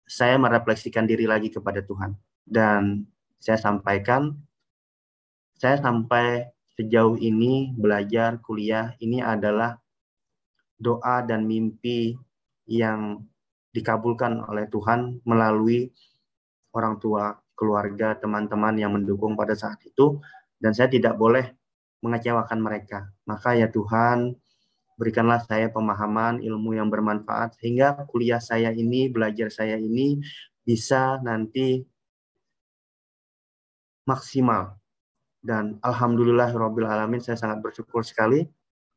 saya merefleksikan diri lagi kepada Tuhan. Dan saya sampaikan, saya sampai sejauh ini belajar kuliah, ini adalah doa dan mimpi yang dikabulkan oleh Tuhan melalui orang tua, keluarga, teman-teman yang mendukung pada saat itu, dan saya tidak boleh mengecewakan mereka. Maka ya Tuhan, berikanlah saya pemahaman, ilmu yang bermanfaat, sehingga kuliah saya ini, belajar saya ini, bisa nanti maksimal. Dan alhamdulillahirrabbilalamin, saya sangat bersyukur sekali.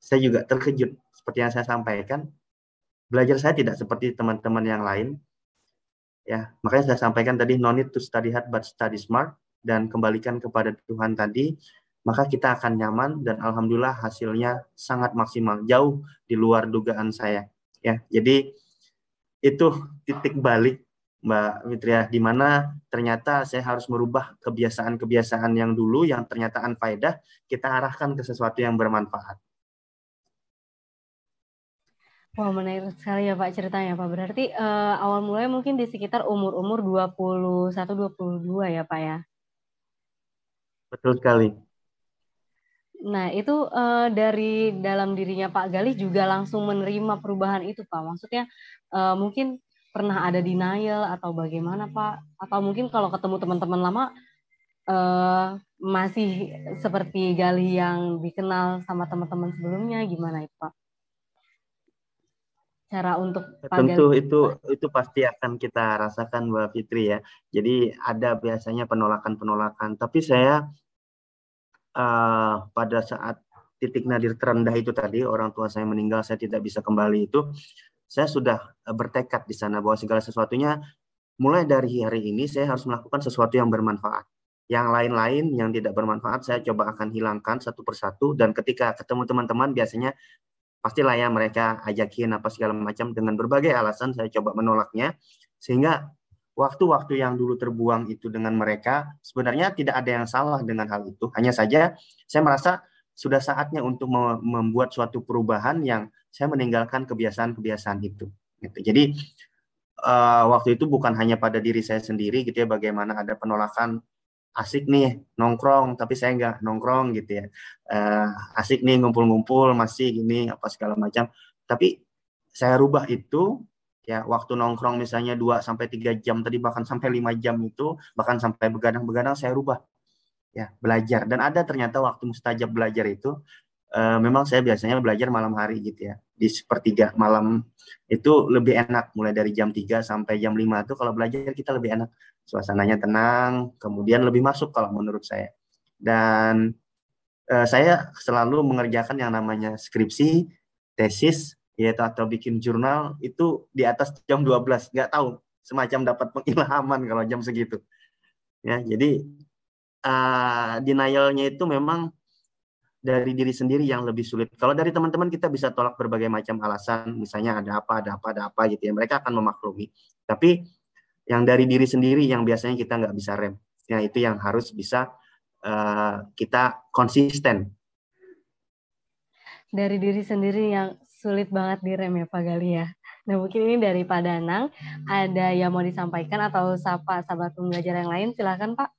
Saya juga terkejut, seperti yang saya sampaikan, belajar saya tidak seperti teman-teman yang lain. Ya, makanya saya sampaikan tadi, no need to study hard but study smart, dan kembalikan kepada Tuhan tadi, maka kita akan nyaman, dan alhamdulillah hasilnya sangat maksimal, jauh di luar dugaan saya. Ya, jadi itu titik balik Mbak Fitria, di mana ternyata saya harus merubah kebiasaan-kebiasaan yang dulu yang ternyata unfaedah, kita arahkan ke sesuatu yang bermanfaat. Wah, menarik sekali ya Pak ceritanya Pak. Berarti awal mulanya mungkin di sekitar umur-umur 21-22 ya Pak ya? Betul sekali. Nah, itu dari dalam dirinya Pak Galih juga langsung menerima perubahan itu Pak. Maksudnya mungkin pernah ada denial atau bagaimana Pak? Atau mungkin kalau ketemu teman-teman lama masih seperti Galih yang dikenal sama teman-teman sebelumnya, gimana itu Pak? Cara untuk Tentu itu pasti akan kita rasakan Mbak Fitri ya. Jadi ada biasanya penolakan-penolakan. Tapi saya pada saat titik nadir terendah itu tadi, orang tua saya meninggal, saya tidak bisa kembali itu, saya sudah bertekad di sana bahwa segala sesuatunya mulai dari hari ini saya harus melakukan sesuatu yang bermanfaat. Yang lain-lain yang tidak bermanfaat saya coba akan hilangkan satu persatu, dan ketika ketemu teman-teman biasanya pastilah ya mereka ajakin apa segala macam, dengan berbagai alasan saya coba menolaknya, sehingga waktu-waktu yang dulu terbuang itu dengan mereka sebenarnya tidak ada yang salah dengan hal itu, hanya saja saya merasa sudah saatnya untuk membuat suatu perubahan yang saya meninggalkan kebiasaan-kebiasaan itu gitu. Jadi waktu itu bukan hanya pada diri saya sendiri gitu ya, bagaimana ada penolakan, asik nih nongkrong tapi saya nggak nongkrong gitu ya, asik nih ngumpul-ngumpul masih gini apa segala macam, tapi saya rubah itu ya. Waktu nongkrong misalnya 2-3 jam tadi, bahkan sampai 5 jam itu, bahkan sampai begadang-begadang, saya rubah ya, belajar. Dan ada ternyata waktu mustajab belajar itu, memang saya biasanya belajar malam hari gitu ya, di sepertiga malam itu lebih enak, mulai dari jam 3 sampai jam 5 itu kalau belajar kita lebih enak, suasananya tenang, kemudian lebih masuk kalau menurut saya. Dan saya selalu mengerjakan yang namanya skripsi, tesis, yaitu atau bikin jurnal itu di atas jam 12, nggak tahu semacam dapat pengilhaman kalau jam segitu. Ya, jadi denialnya itu memang dari diri sendiri yang lebih sulit. Kalau dari teman-teman kita bisa tolak berbagai macam alasan, misalnya ada apa gitu ya. Mereka akan memaklumi. Tapi yang dari diri sendiri yang biasanya kita nggak bisa rem. Ya, itu yang harus bisa kita konsisten. Dari diri sendiri yang sulit banget direm ya Pak Gali ya. Nah mungkin ini dari Pak Danang, ada yang mau disampaikan atau sapa sahabat pembelajar yang lain, silakan Pak.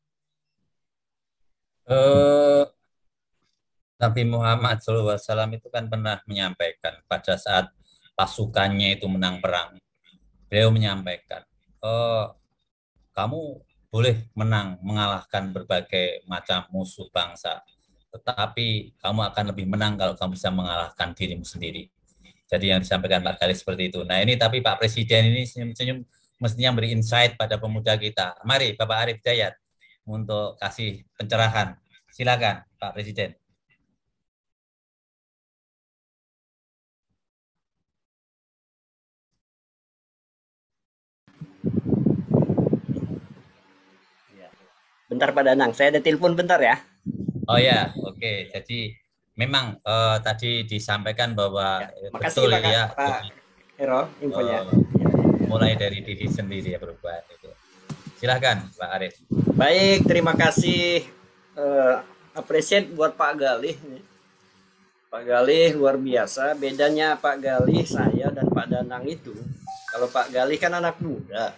Nabi Muhammad SAW itu kan pernah menyampaikan pada saat pasukannya itu menang perang. Beliau menyampaikan, kamu boleh menang, mengalahkan berbagai macam musuh bangsa. Tetapi kamu akan lebih menang kalau kamu bisa mengalahkan dirimu sendiri. Jadi yang disampaikan Pak Gali seperti itu. Nah ini tapi Pak Presiden ini senyum-senyum mestinya beri insight pada pemuda kita. Mari Bapak Arif Dayat untuk kasih pencerahan. Silakan Pak Presiden. Bentar Pak Danang, saya ada telepon bentar ya. Oh ya, oke. Jadi memang tadi disampaikan bahwa makasih betul Pak, ya. Pak Hero infonya. Mulai dari diri sendiri ya perubahan itu. Silahkan Pak Arif. Baik, terima kasih. Appreciate buat Pak Galih. Pak Galih luar biasa. Bedanya Pak Galih, saya dan Pak Danang itu, kalau Pak Galih kan anak muda.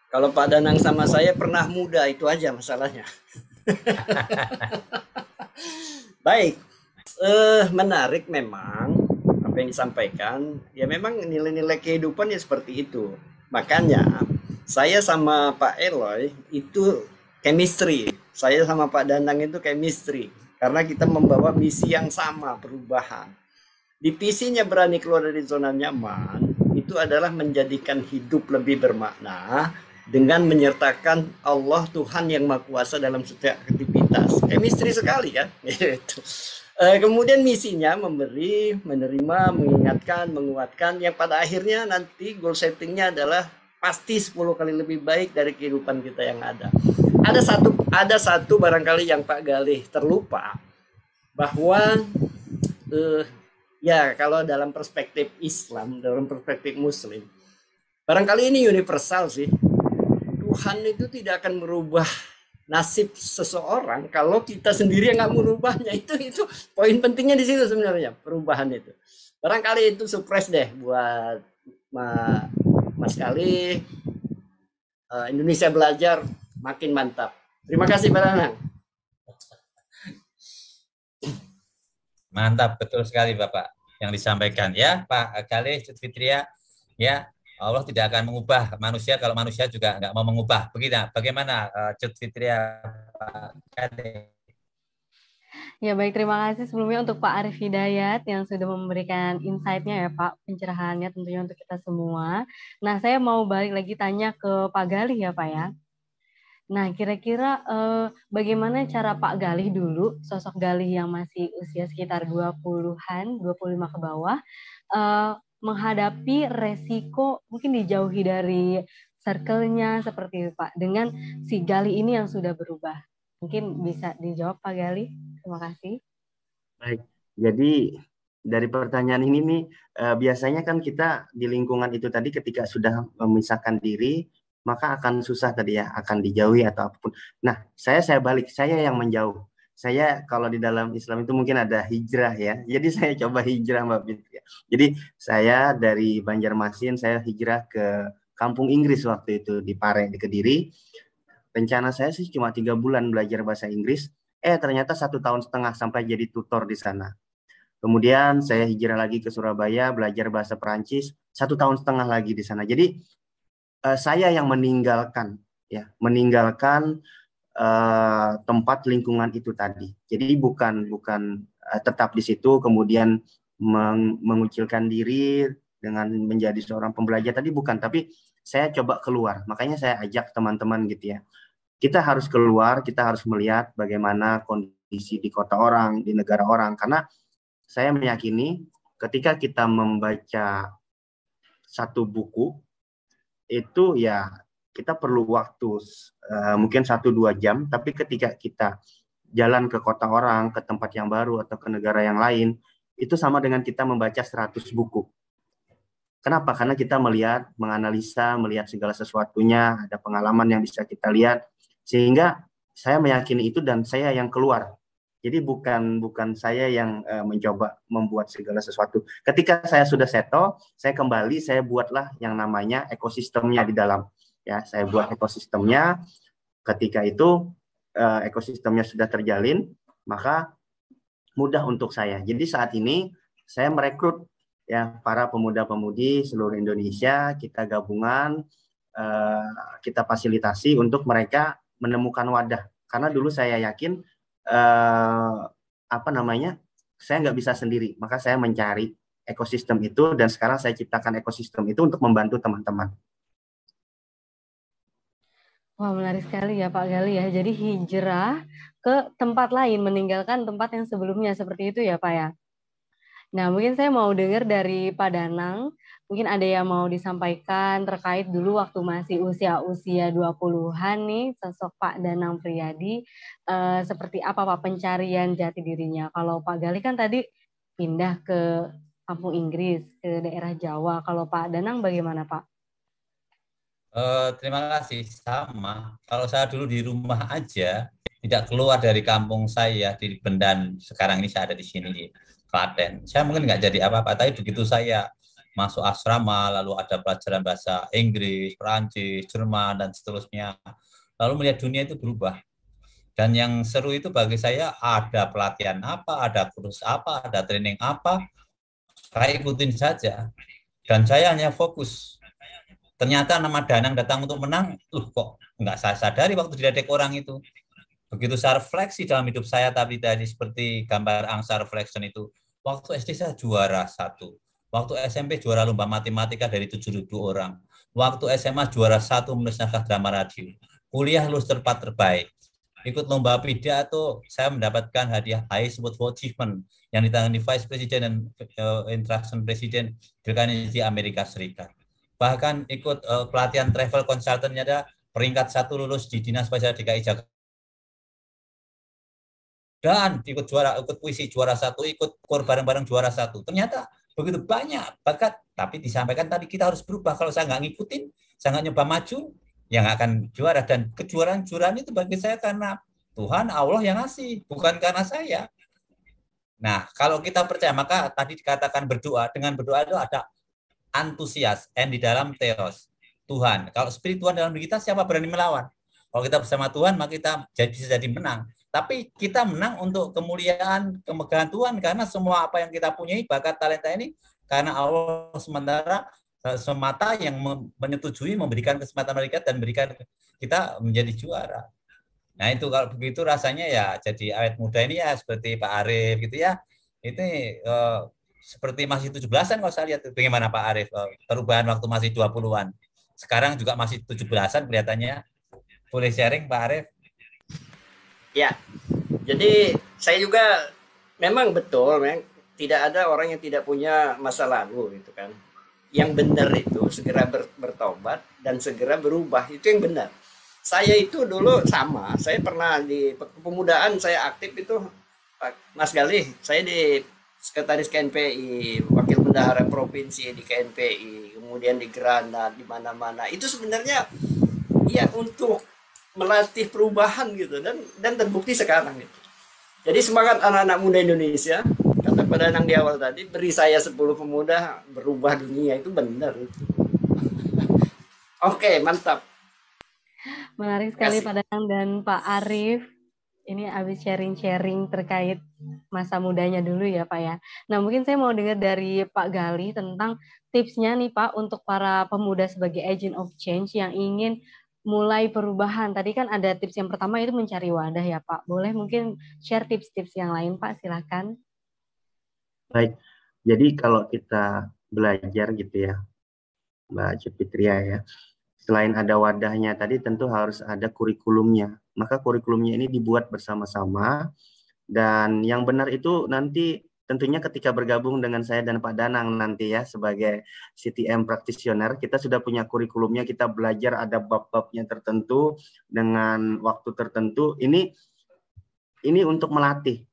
Kalau Pak Danang sama saya pernah muda, itu aja masalahnya. Baik, menarik memang apa yang disampaikan. Ya memang nilai-nilai kehidupan ya seperti itu. Makanya saya sama Pak Eloy itu chemistry. Saya sama Pak Danang itu chemistry. Karena kita membawa misi yang sama, perubahan. Divisinya berani keluar dari zona nyaman, itu adalah menjadikan hidup lebih bermakna dengan menyertakan Allah Tuhan yang Maha Kuasa dalam setiap aktivitas. Chemistry sekali kan? Kemudian misinya memberi, menerima, mengingatkan, menguatkan, yang pada akhirnya nanti goal settingnya adalah pasti 10 kali lebih baik dari kehidupan kita yang ada. Ada satu barangkali yang Pak Galih terlupa, bahwa ya kalau dalam perspektif Islam, dalam perspektif Muslim, barangkali ini universal sih. Tuhan itu tidak akan merubah nasib seseorang kalau kita sendiri yang nggak merubahnya. Itu poin pentingnya di situ sebenarnya, perubahan itu. Barangkali itu surprise deh buat Mas Gali. Indonesia Belajar makin mantap. Terima kasih Pak Danang. Mantap, betul sekali Bapak yang disampaikan ya Pak Gali Fitria. Ya, Allah tidak akan mengubah manusia kalau manusia juga nggak mau mengubah. Begitu, bagaimana Cut Fitria Pak Gali? Ya baik, terima kasih sebelumnya untuk Pak Arif Hidayat yang sudah memberikan insight-nya ya Pak, pencerahannya tentunya untuk kita semua. Nah saya mau balik lagi tanya ke Pak Galih ya Pak ya. Nah kira-kira bagaimana cara Pak Galih dulu, sosok Galih yang masih usia sekitar 20-an, 25 ke bawah, menghadapi resiko mungkin dijauhi dari circle-nya seperti itu Pak, dengan si Galih ini yang sudah berubah. Mungkin bisa dijawab Pak Galih. Terima kasih. Baik, jadi dari pertanyaan ini nih, biasanya kan kita di lingkungan itu tadi ketika sudah memisahkan diri, maka akan susah tadi ya, akan dijauhi atau apapun. Nah, saya balik, saya yang menjauh. Saya kalau di dalam Islam itu mungkin ada hijrah ya, jadi saya coba hijrah Mbak Fitri. Jadi saya dari Banjarmasin, saya hijrah ke kampung Inggris waktu itu di Pare, di Kediri. Rencana saya sih cuma 3 bulan belajar bahasa Inggris, ternyata 1,5 tahun sampai jadi tutor di sana. Kemudian saya hijrah lagi ke Surabaya, belajar bahasa Perancis, 1,5 tahun lagi di sana. Jadi saya yang meninggalkan tempat lingkungan itu tadi. Jadi bukan tetap di situ kemudian mengucilkan diri dengan menjadi seorang pembelajar tadi, bukan, tapi saya coba keluar. Makanya saya ajak teman-teman gitu ya. Kita harus keluar, kita harus melihat bagaimana kondisi di kota orang, di negara orang. Karena saya meyakini ketika kita membaca satu buku, itu ya kita perlu waktu mungkin 1-2 jam, tapi ketika kita jalan ke kota orang, ke tempat yang baru atau ke negara yang lain, itu sama dengan kita membaca 100 buku. Kenapa? Karena kita melihat, menganalisa, melihat segala sesuatunya, ada pengalaman yang bisa kita lihat, sehingga saya meyakini itu dan saya yang keluar. Jadi bukan saya yang mencoba membuat segala sesuatu. Ketika saya sudah settle, saya kembali, saya buatlah yang namanya ekosistemnya di dalam. Ya, saya buat ekosistemnya. Ketika itu ekosistemnya sudah terjalin, maka mudah untuk saya. Jadi saat ini saya merekrut ya para pemuda-pemudi seluruh Indonesia, kita gabungan, kita fasilitasi untuk mereka menemukan wadah. Karena dulu saya yakin saya nggak bisa sendiri, maka saya mencari ekosistem itu dan sekarang saya ciptakan ekosistem itu untuk membantu teman-teman. Wah, menarik sekali ya Pak Gali ya. Jadi hijrah ke tempat lain, meninggalkan tempat yang sebelumnya, seperti itu ya Pak ya. Nah, mungkin saya mau dengar dari Pak Danang, mungkin ada yang mau disampaikan terkait dulu waktu masih usia 20-an nih, sosok Pak Danang Priyadi, seperti apa Pak pencarian jati dirinya. Kalau Pak Gali kan tadi pindah ke kampung Inggris, ke daerah Jawa. Kalau Pak Danang bagaimana Pak? Terima kasih. Sama. Kalau saya dulu di rumah aja, tidak keluar dari kampung saya di Bendan. Sekarang ini saya ada di sini di Klaten. Saya mungkin nggak jadi apa-apa, tapi begitu saya masuk asrama, lalu ada pelajaran bahasa Inggris, Perancis, Jerman, dan seterusnya. Lalu melihat dunia itu berubah. Dan yang seru itu bagi saya ada pelatihan apa, ada kursus apa, ada training apa, saya ikutin saja. Dan saya hanya fokus. Ternyata nama Danang datang untuk menang, kok nggak saya sadari waktu diledek orang itu. Begitu saya refleksi dalam hidup saya tadi seperti gambar angsa reflection itu. Waktu SD saya juara 1. Waktu SMP juara lomba matematika dari 7.000 orang. Waktu SMA juara 1 menulis naskah drama radio. Kuliah lulus terbaik. Ikut lomba pidato, saya mendapatkan hadiah Highest Award for Achievement yang ditangani Vice President dan Interaction President di Amerika Serikat. Bahkan ikut pelatihan travel consultant-nya ada peringkat 1 lulus di Dinas Pariwisata DKI Jakarta. Dan ikut puisi juara 1, ikut kor bareng-bareng juara 1. Ternyata begitu banyak bakat, tapi disampaikan tadi kita harus berubah. Kalau saya nggak ngikutin, saya nggak nyoba maju, ya nggak akan juara. Dan kejuaraan itu bagi saya karena Tuhan, Allah yang ngasih, bukan karena saya. Nah, kalau kita percaya, maka tadi dikatakan berdoa. Dengan berdoa itu ada antusias, and di dalam theos, Tuhan. Kalau spirit Tuhan dalam diri kita, siapa berani melawan? Kalau kita bersama Tuhan, maka kita bisa jadi menang. Tapi kita menang untuk kemuliaan, kemegahan Tuhan, karena semua apa yang kita punyai, bakat, talenta ini, karena Allah semata yang menyetujui, memberikan kesempatan mereka dan memberikan kita menjadi juara. Nah itu kalau begitu rasanya ya jadi awet muda ini ya seperti Pak Arief gitu ya. Itu seperti masih 17-an kalau saya lihat. Bagaimana Pak Arief perubahan waktu masih 20-an. Sekarang juga masih 17-an kelihatannya. Boleh sharing Pak Arief? Ya, jadi saya juga memang betul, tidak ada orang yang tidak punya masa lalu gitu kan. Yang benar itu segera bertobat dan segera berubah, itu yang benar. Saya itu dulu sama, saya pernah di kepemudaan saya aktif itu, Mas Galih, saya di sekretaris KNPI, wakil bendahara provinsi di KNPI, kemudian di Granada, di mana-mana. Itu sebenarnya ya untuk melatih perubahan gitu dan terbukti sekarang gitu. Jadi semangat anak-anak muda Indonesia, kata Pak Danang di awal tadi, beri saya 10 pemuda berubah dunia, itu benar itu. Oke, mantap. Menarik sekali Pak Danang dan Pak Arief. Ini habis sharing-sharing terkait masa mudanya dulu ya Pak ya. Nah mungkin saya mau dengar dari Pak Gali tentang tipsnya nih Pak untuk para pemuda sebagai agent of change yang ingin mulai perubahan. Tadi kan ada tips yang pertama itu mencari wadah ya Pak. Boleh mungkin share tips-tips yang lain Pak, silakan. Baik, jadi kalau kita belajar gitu ya, Mbak Cipitria ya, selain ada wadahnya tadi tentu harus ada kurikulumnya. Maka kurikulumnya ini dibuat bersama-sama dan yang benar itu nanti tentunya ketika bergabung dengan saya dan Pak Danang nanti ya sebagai CTM practitioner, kita sudah punya kurikulumnya, kita belajar ada bab-babnya tertentu dengan waktu tertentu. Ini untuk melatih.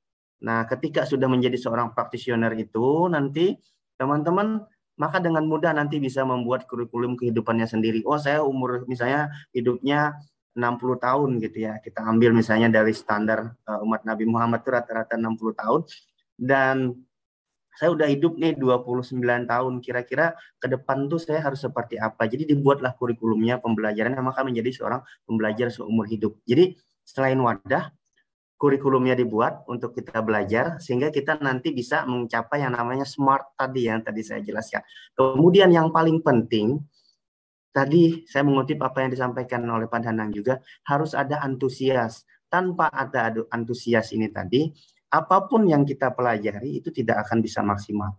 Nah, ketika sudah menjadi seorang practitioner itu nanti teman-teman maka dengan mudah nanti bisa membuat kurikulum kehidupannya sendiri. Oh, saya umur misalnya hidupnya 60 tahun gitu ya. Kita ambil misalnya dari standar umat Nabi Muhammad itu rata-rata 60 tahun. Dan saya udah hidup nih 29 tahun, kira-kira ke depan tuh saya harus seperti apa. Jadi dibuatlah kurikulumnya, pembelajarannya, maka menjadi seorang pembelajar seumur hidup. Jadi selain wadah, kurikulumnya dibuat untuk kita belajar, sehingga kita nanti bisa mencapai yang namanya SMART tadi yang tadi saya jelaskan. Kemudian yang paling penting, tadi saya mengutip apa yang disampaikan oleh Pak Danang juga, harus ada antusias. Tanpa ada antusias ini tadi, apapun yang kita pelajari itu tidak akan bisa maksimal.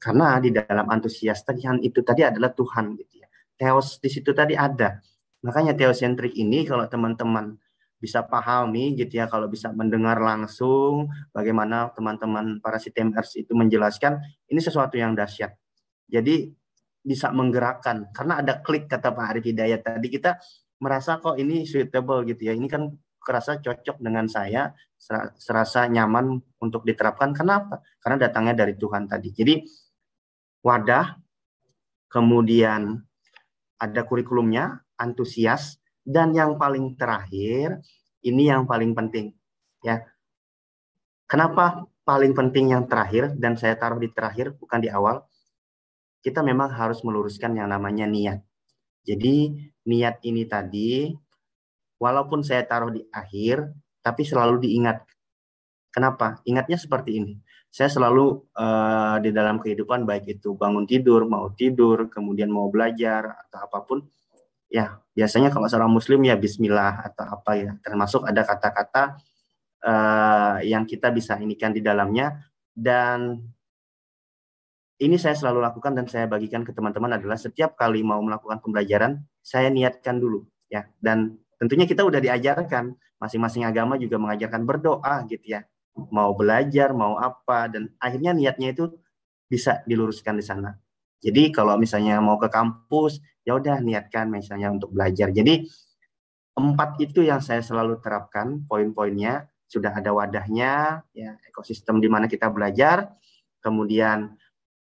Karena di dalam antusias tadi yang itu tadi adalah Tuhan gitu ya. Theos di situ tadi ada. Makanya teosentrik ini kalau teman-teman bisa pahami gitu ya, kalau bisa mendengar langsung bagaimana teman-teman para CTMers itu menjelaskan, ini sesuatu yang dahsyat. Jadi bisa menggerakkan karena ada klik kata Pak Arif Hidayat tadi, kita merasa kok ini suitable gitu ya. Ini kan kerasa cocok dengan saya, serasa nyaman untuk diterapkan. Kenapa? Karena datangnya dari Tuhan tadi. Jadi wadah, kemudian ada kurikulumnya, antusias, dan yang paling terakhir, ini yang paling penting. Ya, kenapa paling penting yang terakhir, dan saya taruh di terakhir, bukan di awal? Kita memang harus meluruskan yang namanya niat. Jadi niat ini tadi, walaupun saya taruh di akhir, tapi selalu diingat. Kenapa? Ingatnya seperti ini. Saya selalu di dalam kehidupan, baik itu bangun tidur, mau tidur, kemudian mau belajar, atau apapun, ya biasanya kalau seorang muslim ya bismillah atau apa ya. Termasuk ada kata-kata yang kita bisa inikan di dalamnya. Dan ini saya selalu lakukan dan saya bagikan ke teman-teman adalah setiap kali mau melakukan pembelajaran, saya niatkan dulu. Ya. Dan tentunya kita udah diajarkan, masing-masing agama juga mengajarkan berdoa gitu ya. Mau belajar, mau apa, dan akhirnya niatnya itu bisa diluruskan di sana. Jadi kalau misalnya mau ke kampus, ya udah niatkan misalnya untuk belajar. Jadi 4 itu yang saya selalu terapkan, poin-poinnya sudah ada wadahnya, ya ekosistem di mana kita belajar, kemudian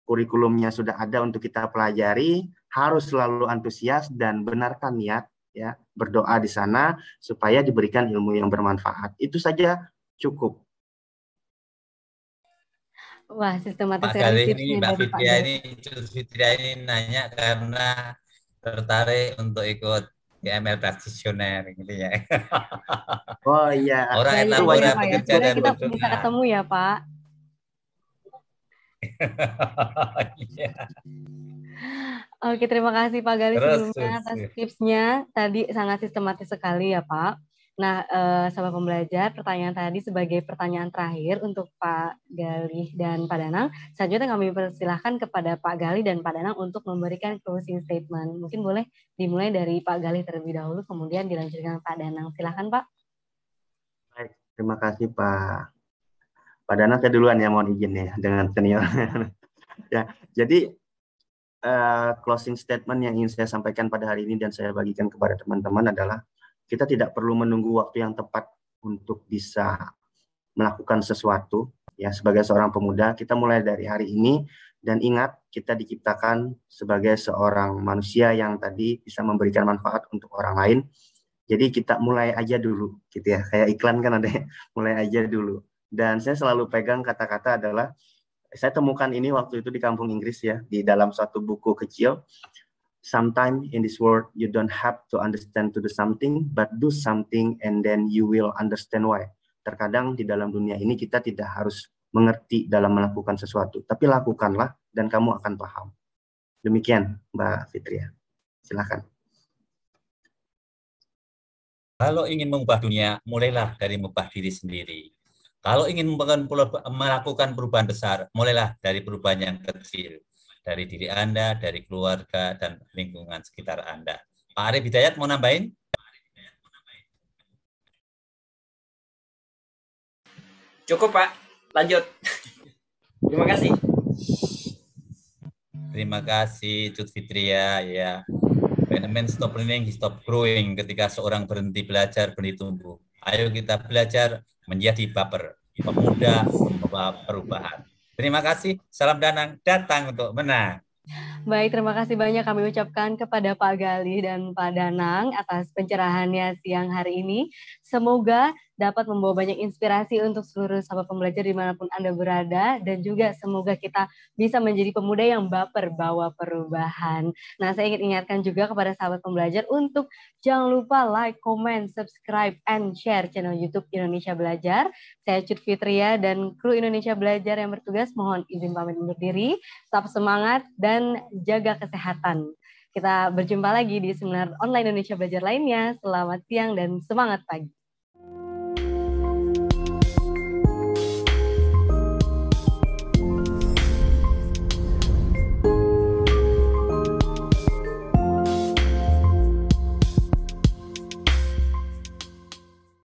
kurikulumnya sudah ada untuk kita pelajari, harus selalu antusias dan benarkan niat, ya berdoa di sana supaya diberikan ilmu yang bermanfaat. Itu saja cukup. Wah, sistematis Pak sekali Galih ini, tipsnya Mbak dari Pak Fitria Galih. ini, Cuk Fitria ini nanya karena tertarik untuk ikut PML practitioner gitu ya. Oh iya, Orang Ya, ya, itu iya Etapora banyak. Pak ya. bekerja Semoga dan kita bisa berdoa. ketemu ya Pak. Iya. Oke, terima kasih Pak Gali Terus, sebelumnya atas tipsnya. Tadi sangat sistematis sekali ya Pak. Nah, sahabat pembelajar, pertanyaan tadi sebagai pertanyaan terakhir untuk Pak Gali dan Pak Danang. Selanjutnya kami persilahkan kepada Pak Gali dan Pak Danang untuk memberikan closing statement. Mungkin boleh dimulai dari Pak Gali terlebih dahulu, kemudian dilanjutkan Pak Danang. Silahkan Pak. Baik, terima kasih Pak Danang. Saya duluan ya, mohon izin ya dengan senior. Ya, jadi closing statement yang ingin saya sampaikan pada hari ini dan saya bagikan kepada teman-teman adalah kita tidak perlu menunggu waktu yang tepat untuk bisa melakukan sesuatu. Ya, sebagai seorang pemuda, kita mulai dari hari ini dan ingat kita diciptakan sebagai seorang manusia yang tadi bisa memberikan manfaat untuk orang lain. Jadi kita mulai aja dulu, gitu ya. Kayak iklan kan ada, mulai aja dulu. Dan saya selalu pegang kata-kata adalah, saya temukan ini waktu itu di kampung Inggris ya, di dalam suatu buku kecil. Sometimes in this world you don't have to understand to do something, but do something and then you will understand why. Terkadang di dalam dunia ini kita tidak harus mengerti dalam melakukan sesuatu, tapi lakukanlah dan kamu akan paham. Demikian Mbak Fitria. Silakan. kalau ingin mengubah dunia, mulailah dari mengubah diri sendiri. Kalau ingin melakukan perubahan besar, mulailah dari perubahan yang kecil. Dari diri Anda, dari keluarga, dan lingkungan sekitar Anda. Pak Arif Hidayat mau nambahin? Cukup Pak, lanjut. Terima kasih. Terima kasih Cut Fitria ya. When a man stop learning, he stop growing. Ketika seorang berhenti belajar, berhenti tumbuh. Ayo kita belajar menjadi baper, pemuda pembawa perubahan. Terima kasih. Salam Danang, datang untuk menang. Baik, terima kasih banyak kami ucapkan kepada Pak Galih dan Pak Danang atas pencerahannya siang hari ini. Semoga dapat membawa banyak inspirasi untuk seluruh sahabat pembelajar dimanapun Anda berada, dan juga semoga kita bisa menjadi pemuda yang baper bawa perubahan. Nah, saya ingin ingatkan juga kepada sahabat pembelajar untuk jangan lupa like, comment, subscribe, and share channel YouTube Indonesia Belajar. Saya Cut Fitria dan kru Indonesia Belajar yang bertugas mohon izin pamit undur diri. Tetap semangat dan jaga kesehatan. Kita berjumpa lagi di seminar online Indonesia Belajar lainnya. Selamat siang dan semangat pagi.